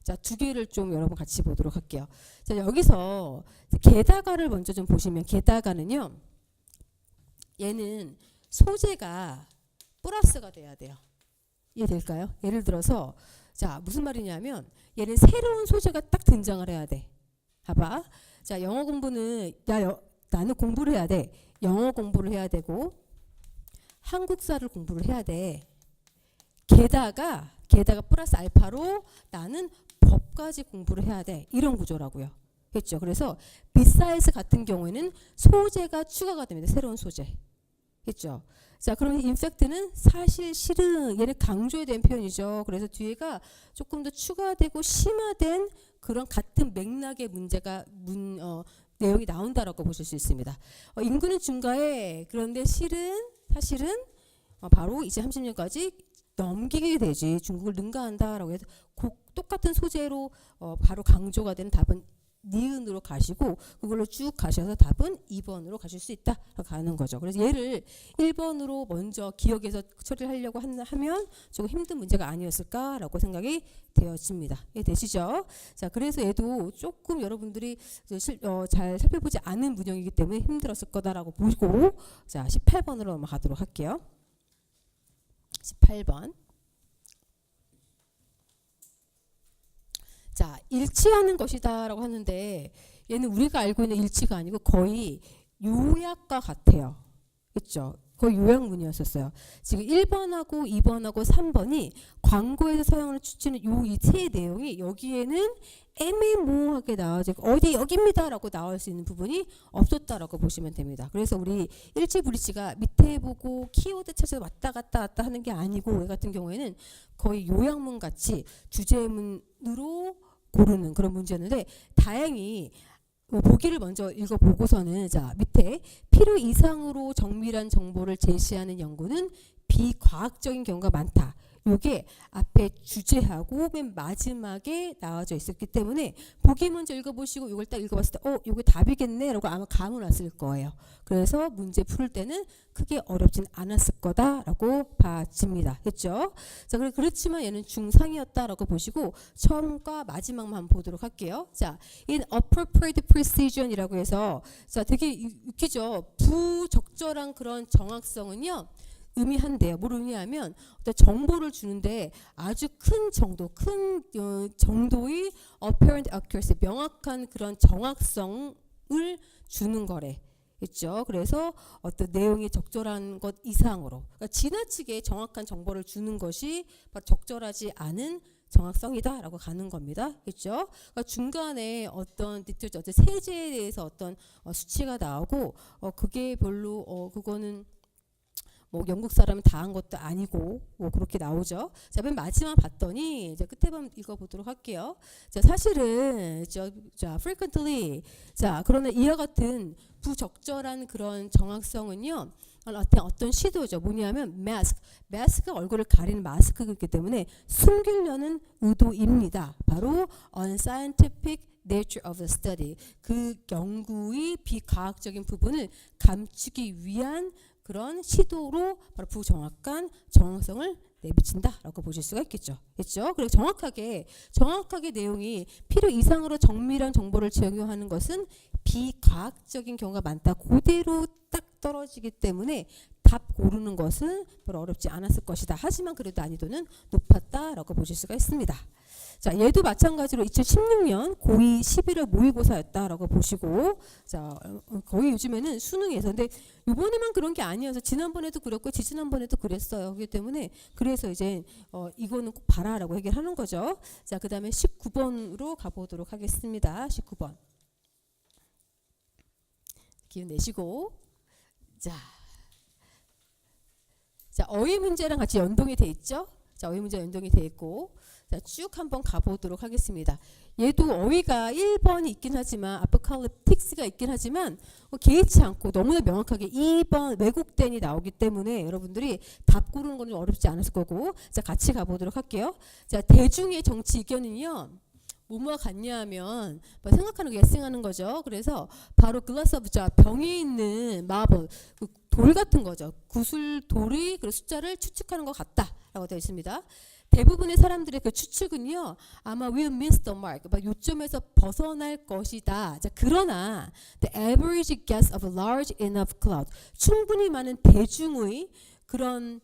자, 두 개를 좀 여러분 같이 보도록 할게요. 자, 여기서 게다가를 먼저 좀 보시면 게다가는요. 얘는 소재가 플러스가 돼야 돼요. 이해될까요? 예를 들어서 자, 무슨 말이냐면 얘는 새로운 소재가 딱 등장을 해야 돼. 봐봐. 자, 영어 공부는 나는 공부를 해야 돼. 영어 공부를 해야 되고 한국사를 공부를 해야 돼. 게다가 플러스 알파로 나는 법까지 공부를 해야 돼. 이런 구조라고요. 그렇죠? 그래서 besides 같은 경우에는 소재가 추가가 됩니다. 새로운 소재. 그렇죠? 자, 그러면 인팩트는 사실 실은 얘는 강조에 대한 표현이죠. 그래서 뒤에가 조금 더 추가되고 심화된 그런 같은 맥락의 내용이 나온다라고 보실 수 있습니다. 인구는 증가해. 그런데 사실은 바로 2030년까지 넘기게 되지. 중국을 능가한다라고 해서 똑같은 소재로 바로 강조가 되는 답은 니은으로 가시고 그걸로 쭉 가셔서 답은 2번으로 가실 수 있다 가는 거죠. 그래서 얘를 1번으로 먼저 기억해서 처리를 하려고 하면 조금 힘든 문제가 아니었을까라고 생각이 되어집니다. 되시죠? 자, 그래서 얘도 조금 여러분들이 잘 살펴보지 않은 문형이기 때문에 힘들었을 거다라고 보고 자, 18번으로 넘어가도록 할게요. 18번. 자, 일치하는 것이다 라고 하는데 얘는 우리가 알고 있는 일치가 아니고 거의 요약과 같아요. 그렇죠? 거의 요약문이었었어요. 지금 1번하고 2번하고 3번이 광고에서 사용하는 추치는 이 세 내용이 여기에는 애매모호하게 나와서 어디 여기입니다 라고 나올 수 있는 부분이 없었다라고 보시면 됩니다. 그래서 우리 일치불이치가 밑에 보고 키워드 찾아서 왔다 갔다 하는 게 아니고 얘 같은 경우에는 거의 요약문 같이 주제문으로 고르는 그런 문제였는데 다행히 보기를 먼저 읽어보고서는 자 밑에 필요 이상으로 정밀한 정보를 제시하는 연구는 비과학적인 경우가 많다. 요게 앞에 주제하고 맨 마지막에 나와져 있었기 때문에 보기 먼저 읽어보시고 이걸 딱 읽어봤을 때 요게 답이겠네 라고 아마 감은 왔을 거예요. 그래서 문제 풀 때는 크게 어렵진 않았을 거다라고 봐집니다. 됐죠? 자, 그렇지만 얘는 중상이었다라고 보시고 처음과 마지막만 한번 보도록 할게요. 자, in appropriate precision이라고 해서 자, 되게 웃기죠? 부적절한 그런 정확성은요. 의미한대요. 뭘 의미하면 어떤 정보를 주는데 아주 큰 정도, 큰 정도의 apparent accuracy, 명확한 그런 정확성을 주는 거래. 있죠. 그래서 어떤 내용이 적절한 것 이상으로 그러니까 지나치게 정확한 정보를 주는 것이 바로 적절하지 않은 정확성이다라고 가는 겁니다. 그렇죠? 그러니까 중간에 어떤 세제에 대해서 어떤 수치가 나오고 그게 별로 그거는 뭐 영국 사람은 다 한 것도 아니고 뭐 그렇게 나오죠. 자, 맨 마지막 봤더니 이제 끝에 한번 읽어보도록 할게요. 자, 사실은 자, frequently 자, 그러나 이와 같은 부적절한 그런 정확성은요. 어떤 시도죠. 뭐냐면 마스크가 얼굴을 가리는 마스크이기 때문에 숨기려는 의도입니다. 바로 unscientific nature of the study. 그 연구의 비과학적인 부분을 감추기 위한 그런 시도로 바로 부정확한 정확성을 내비친다라고 보실 수가 있겠죠. 그렇죠? 그리고 정확하게 내용이 필요 이상으로 정밀한 정보를 제공하는 것은 비과학적인 경우가 많다. 그대로 딱 떨어지기 때문에 답 고르는 것은 별로 어렵지 않았을 것이다. 하지만 그래도 난이도는 높았다라고 보실 수가 있습니다. 자, 얘도 마찬가지로 2016년 고2 11월 모의고사였다라고 보시고 자, 거의 요즘에는 수능에서 근데 이번에만 그런 게 아니어서 지난번에도 그랬고 지지난번에도 그랬어요. 그렇기 때문에 그래서 이제 이거는 꼭 봐라라고 얘기를 하는 거죠. 자, 그 다음에 19번으로 가보도록 하겠습니다. 19번. 기운 내시고 자, 어휘 문제랑 같이 연동이 돼 있죠. 자, 어휘 문제 연동이 돼 있고 자, 쭉 한번 가보도록 하겠습니다. 얘도 어휘가 1번이 있긴 하지만 아포칼립틱스가 있긴 하지만 개의치 않고 너무나 명확하게 2번 왜곡된이 나오기 때문에 여러분들이 답 고르는 건 좀 어렵지 않았을 거고 자, 같이 가보도록 할게요. 자, 대중의 정치 의견은요. 뭐뭐와 같냐 하면 생각하는 거 예싱하는 거죠. 그래서 바로 글라스 오브 자 병에 있는 마법 돌 같은 거죠. 구슬 돌이 그 숫자를 추측하는 것 같다라고 되어 있습니다. 대부분의 사람들의 그 추측은요. 아마 will miss the mark. 요점에서 벗어날 것이다. 자, 그러나 the average guess of a large enough crowd. 충분히 많은 대중의 그런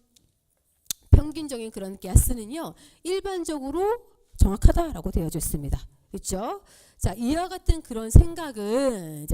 평균적인 그런 guess는요. 일반적으로 정확하다라고 되어져 있습니다. 그렇죠? 자, 이와 같은 그런 생각은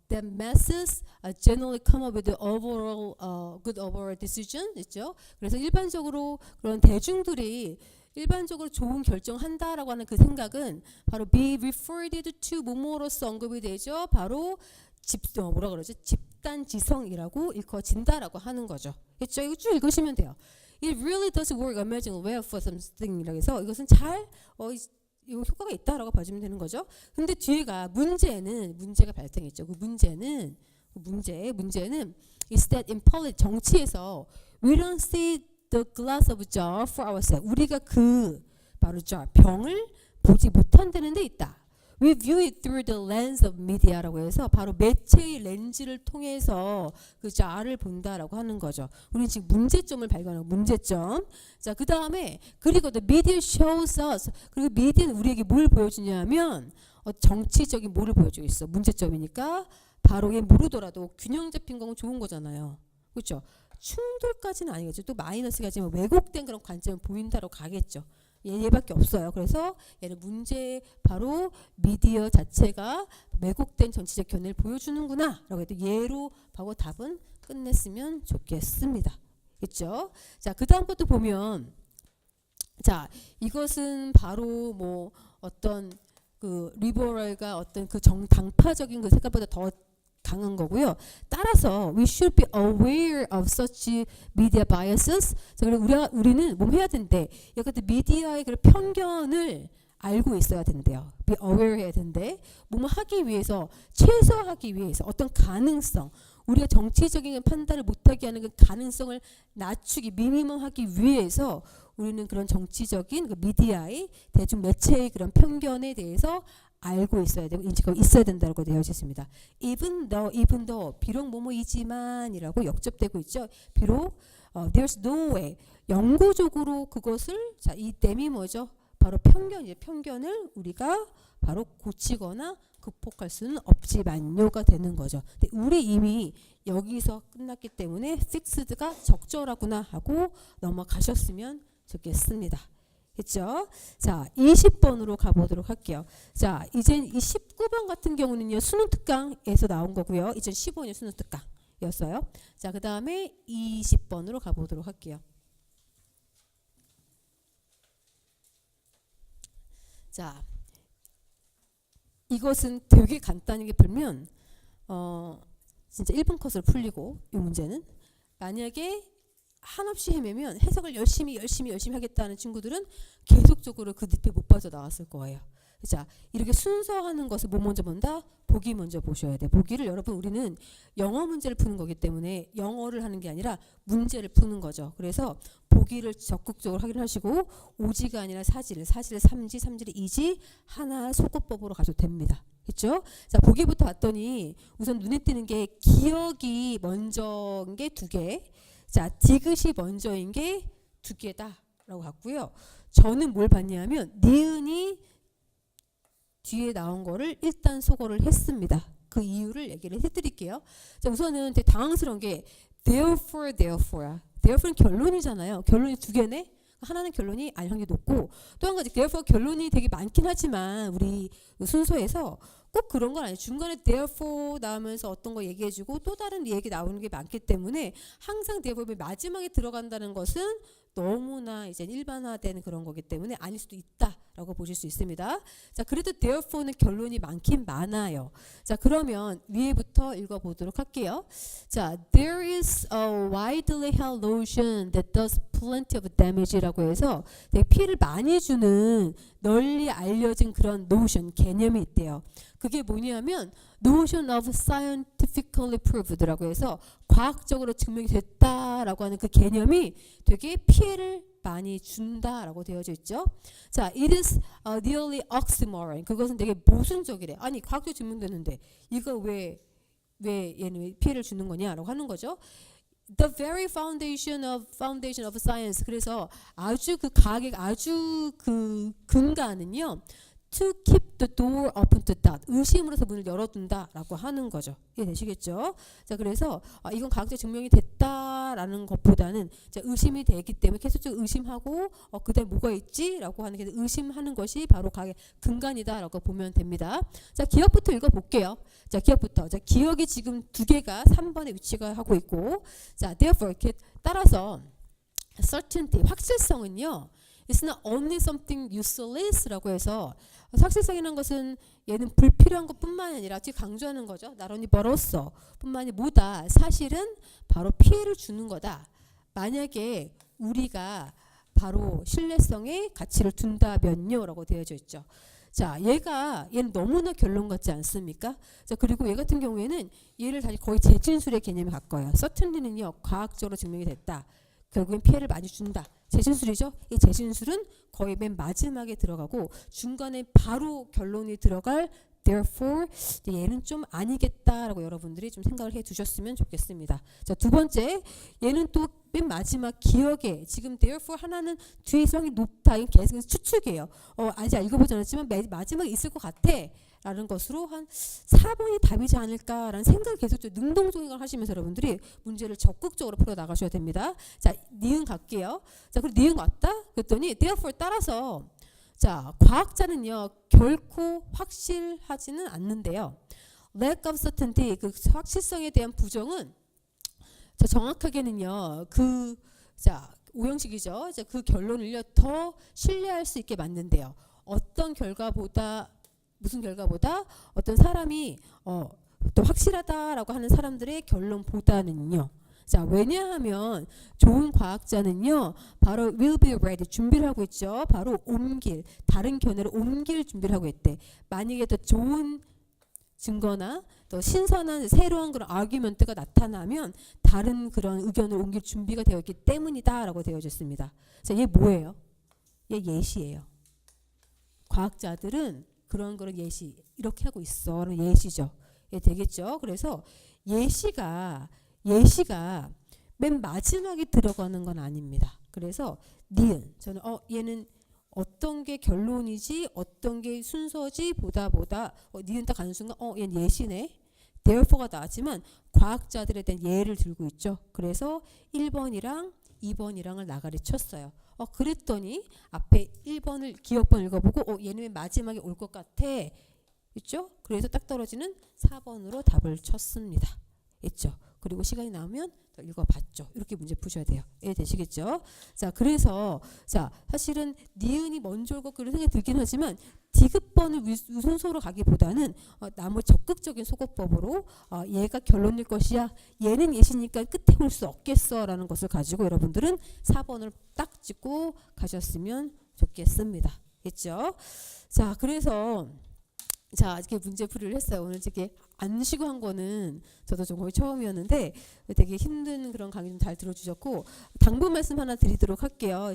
that masses generally come up with the overall good overall decision. 있죠? 그래서 일반적으로 그런 대중들이 일반적으로 좋은 결정한다라고 하는 그 생각은 바로 be referred to 뭐뭐로서 언급이 되죠. 바로 집단지성이라고 일컬어진다라고 하는 거죠. 그렇죠? 이거 쭉 읽으시면 돼요. It really does work amazingly well for something이라고 해서 이것은 잘 이 효과가 있다라고 봐주면 되는 거죠. 근데 뒤에가 문제가 발생했죠. 그 문제는 is that in politics 정치에서 we don't see the glass of jar for ourselves. 우리가 그 바로 jar 병을 보지 못한다는 데 있다. We view it through the lens of media라고 해서 바로 매체의 렌즈를 통해서 그 jar를 본다라고 하는 거죠. 우리는 지금 문제점을 발견하고 문제점. 자, 그 다음에 그리고 the media shows us. 그리고 미디어는 우리에게 뭘 보여주냐면 정치적인 뭐를 보여주고 있어. 문제점이니까 바로 얘 모르더라도 균형 잡힌 건 좋은 거잖아요. 그렇죠? 충돌까지는 아니겠죠. 또 마이너스까지는 왜곡된 그런 관점을 보인다고 가겠죠. 얘밖에 없어요. 그래서 얘는 문제 바로 미디어 자체가 왜곡된 정치적 견해를 보여주는구나 라고 해도 얘로 하고 답은 끝냈으면 좋겠습니다. 그렇죠? 자, 그 다음 것도 보면 자, 이것은 바로 뭐 어떤 그 리버럴가 어떤 그 정당파적인 그 생각보다 더 강한 거고요. 따라서 we should be aware of such media biases. 그리고 우리는 뭐 해야 되는데 이것도 미디어의 그 편견을 알고 있어야 된대요. be aware 해야 된대. 뭐뭐 하기 위해서, 최소화하기 위해서 어떤 가능성, 우리가 정치적인 판단을 못하게 하는 그 가능성을 낮추기, 미니멈하기 위해서 우리는 그런 정치적인 그 미디어의 대중 매체의 그런 편견에 대해서 알고 있어야 되고 인지가 있어야 된다고 되어져 있습니다. even though 비록 뭐뭐이지만이라고 역접되고 있죠. 비록 there's no way 영구적으로 그것을 자 이땜이 뭐죠? 바로 편견을 우리가 바로 고치거나 극복할 수는 없지만요가 되는 거죠. 근데 우리 이미 여기서 끝났기 때문에 fixed가 적절하구나 하고 넘어가셨으면 좋겠습니다. 했죠? 자, 20번으로 가보도록 할게요. 자, 이제 이 19번 같은 경우는요, 수능 특강에서 나온 거고요. 2015년 수능 특강이었어요. 자, 그 다음에 20번으로 가보도록 할게요. 자, 이것은 되게 간단하게 풀면 진짜 1분 컷을 풀리고 이 문제는 만약에 한없이 헤매면 해석을 열심히 하겠다는 친구들은 계속적으로 그 늪에 못 빠져나왔을 거예요. 자, 이렇게 순서하는 것을 뭐 먼저 본다? 보기 먼저 보셔야 돼. 보기를 여러분 우리는 영어 문제를 푸는 거기 때문에 영어를 하는 게 아니라 문제를 푸는 거죠. 그래서 보기를 적극적으로 확인하시고 오지가 아니라 사지를 삼지, 삼지를 이지 하나 소거법으로 가셔도 됩니다. 그렇죠? 자, 보기부터 봤더니 우선 눈에 띄는 게 기억이 먼저인 게 2개. 자, 디귿이 먼저인 게 2개다라고 봤고요. 저는 뭘 봤냐면 니은이 뒤에 나온 거를 일단 소거를 했습니다. 그 이유를 얘기를 해드릴게요. 자, 우선은 되게 당황스러운 게 therefore는 결론이잖아요. 결론이 2개네. 하나는 결론이 알형이 높고 또 한 가지 therefore 결론이 되게 많긴 하지만 우리 순서에서 꼭 그런 건 아니에요. 중간에 therefore 나오면서 어떤 거 얘기해주고 또 다른 얘기 나오는 게 많기 때문에 항상 therefore 마지막에 들어간다는 것은 너무나 이제 일반화된 그런 거기 때문에 아닐 수도 있다라고 보실 수 있습니다. 자, 그래도 therefore는 결론이 많긴 많아요. 자, 그러면 위에부터 읽어보도록 할게요. 자, there is a widely held notion that does plenty of damage라고 해서 되게 피해를 많이 주는 널리 알려진 그런 notion, 개념이 있대요. 그게 뭐냐면 notion of scientifically proved라고 해서 과학적으로 증명이 됐다라고 하는 그 개념이 되게 피해를 많이 준다라고 되어져 있죠. 자, it is nearly oxymoron. 그것은 되게 모순적이래. 아니, 과학적으로 증명됐는데 이거 왜 얘는 피해를 주는 거냐라고 하는 거죠. The very foundation of science. 그래서 아주 그 과학의 아주 그 근간은요. To keep the door open to doubt. 의심으로서 문을 열어둔다라고 하는 거죠. 이해되시겠죠? 자, 그래서 이건 과학적 증명이 됐다라는 것보다는 의심이 되기 때문에 계속적으로 의심하고 그다음에 뭐가 있지라고 하는 게 의심하는 것이 바로 과학의 근간이다라고 보면 됩니다. 자, 기억부터 읽어볼게요. 자, 기억부터. 자, 기억이 지금 2개가 3번에 위치가 하고 있고, 자, therefore 이렇게 따라서 certainty 확실성은요. It's not only something useless라고 해서 확실성이라는 것은 얘는 불필요한 것뿐만 아니라 지금 강조하는 거죠. 나론이 벌었어 뿐만이 뭐다. 사실은 바로 피해를 주는 거다. 만약에 우리가 바로 신뢰성에 가치를 둔다면요 라고 되어져 있죠. 자, 얘는 너무나 결론 같지 않습니까? 자, 그리고 얘 같은 경우에는 얘를 다시 거의 재진술의 개념에 가까워요. certainty는요 과학적으로 증명이 됐다. 결국엔 피해를 많이 준다. 재진술이죠. 이 재진술은 거의 맨 마지막에 들어가고 중간에 바로 결론이 들어갈 therefore 얘는 좀 아니겠다라고 여러분들이 좀 생각을 해 두셨으면 좋겠습니다. 자, 2번째 얘는 또 맨 마지막 기억에 지금 therefore 하나는 뒤에 수학이 높다. 이건 계속 추측이에요. 아직 읽어보지 않았지만 마지막에 있을 것 같아. 라는 것으로 한 4번이 답이지 않을까라는 생각을 계속 능동적인 걸 하시면서 여러분들이 문제를 적극적으로 풀어 나가셔야 됩니다. 자, 니은 갈게요. 자, 그리고 니은 왔다? 그랬더니 therefore 따라서 자, 과학자는요 결코 확실하지는 않는데요. lack of certainty 그 확실성에 대한 부정은 자, 정확하게는요 자, 오형식이죠. 자, 그 결론을요 더 신뢰할 수 있게 만든대요. 어떤 결과보다 무슨 결과보다 어떤 사람이 또 확실하다라고 하는 사람들의 결론보다는요. 자, 왜냐하면 좋은 과학자는요, 바로 will be ready, 준비를 하고 있죠. 바로 옮길, 다른 견해를 옮길 준비를 하고 있대. 만약에 더 좋은 증거나 또 신선한 새로운 그런 아규먼트가 나타나면 다른 그런 의견을 옮길 준비가 되어 있기 때문이다라고 되어졌습니다. 자, 얘 뭐예요? 얘 예시예요. 과학자들은 그런 예시 이렇게 하고 있어. 예시죠. 예, 되겠죠. 그래서 예시가 맨 마지막에 들어가는 건 아닙니다. 그래서 니은 저는 얘는 어떤 게 결론이지 어떤 게 순서지 보다 니은 딱 가는 순간 얘는 예시네. therefore가 나왔지만 과학자들에 대한 예를 들고 있죠. 그래서 1번이랑 2번이랑을 나가리 쳤어요. 그랬더니 앞에 1번을 기억번 읽어보고 얘는 왜 마지막에 올 것 같아. 있죠? 그래서 딱 떨어지는 4번으로 답을 쳤습니다. 있죠? 그리고 시간이 나오면 더 읽어봤죠. 이렇게 문제 푸셔야 돼요. 이해되시겠죠? 자, 그래서 자 사실은 니은이 먼저 올고 그런 생각이 들긴 하지만 디귿번을 우선소로 가기보다는 나머지 적극적인 소거법으로 얘가 결론일 것이야. 얘는 예시니까 끝에 올 수 없겠어 라는 것을 가지고 여러분들은 4번을 딱 찍고 가셨으면 좋겠습니다. 있죠? 자, 그래서 자, 이렇게 문제풀이를 했어요. 오늘 이렇게 안 쉬고 한 거는 저도 좀 거의 처음이었는데 되게 힘든 그런 강의 좀 잘 들어주셨고 당부 말씀 하나 드리도록 할게요.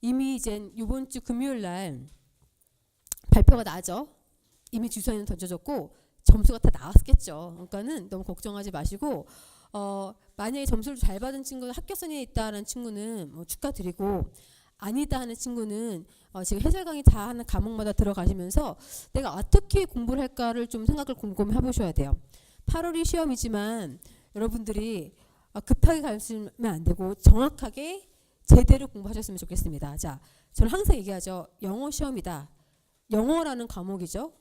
이미 이번 주 금요일 날 발표가 나죠. 이미 주사위는 던져졌고 점수가 다 나왔겠죠. 그러니까는 너무 걱정하지 마시고 만약에 점수를 잘 받은 친구는 합격선에 있다는 친구는 뭐 축하드리고 아니다 하는 친구는 지금 해설 강의 다 하는 과목마다 들어가시면서 내가 어떻게 공부를 할까를 좀 생각을 곰곰이 해보셔야 돼요. 8월이 시험이지만 여러분들이 급하게 가시면 안 되고 정확하게 제대로 공부하셨으면 좋겠습니다. 자, 저는 항상 얘기하죠. 영어 시험이다. 영어라는 과목이죠.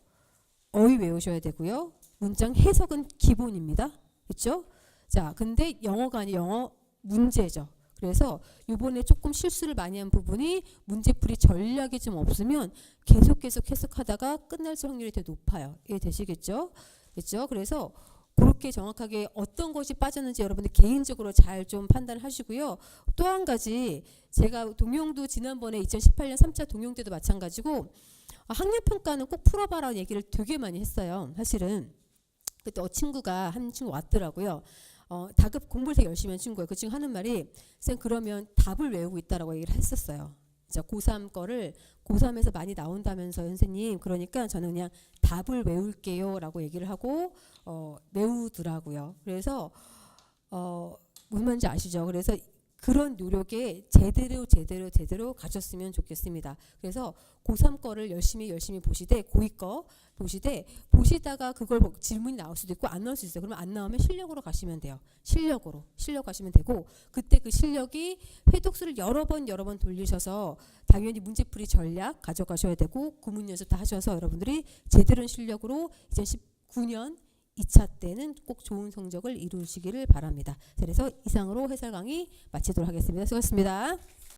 어휘 외우셔야 되고요. 문장 해석은 기본입니다. 그렇죠? 자, 근데 영어가 아니라 영어 문제죠. 그래서 이번에 조금 실수를 많이 한 부분이 문제풀이 전략이 좀 없으면 계속 해석하다가 끝날 확률이 더 높아요. 이해되시겠죠? 그렇죠? 그래서 그렇게 정확하게 어떤 것이 빠졌는지 여러분들 개인적으로 잘 좀 판단하시고요. 또 한 가지 제가 동용도 지난번에 2018년 3차 동용 때도 마찬가지고 학력평가는 꼭 풀어봐라 얘기를 되게 많이 했어요. 사실은 그때 친구가 한 친구 왔더라고요. 다급 공부를 되게 열심히 한 친구예요. 그 친구 하는 말이 쌤 그러면 답을 외우고 있다라고 얘기를 했었어요. 자, 고3 거를 고3에서 많이 나온다면서 선생님 그러니까 저는 그냥 답을 외울게요 라고 얘기를 하고 외우더라고요. 그래서 무슨 말인지 아시죠? 그래서 그런 노력에 제대로 가셨으면 좋겠습니다. 그래서 고3 거를 열심히 보시되 고2 거 보시다가 그걸 질문이 나올 수도 있고 안 나올 수도 있어요. 그러면 안 나오면 실력으로 가시면 돼요. 실력 가시면 되고 그때 그 실력이 회독수를 여러 번 돌리셔서 당연히 문제풀이 전략 가져가셔야 되고 구문 연습 다 하셔서 여러분들이 제대로 실력으로 2019년 2차 때는 꼭 좋은 성적을 이루시기를 바랍니다. 그래서 이상으로 해설 강의 마치도록 하겠습니다. 수고하셨습니다.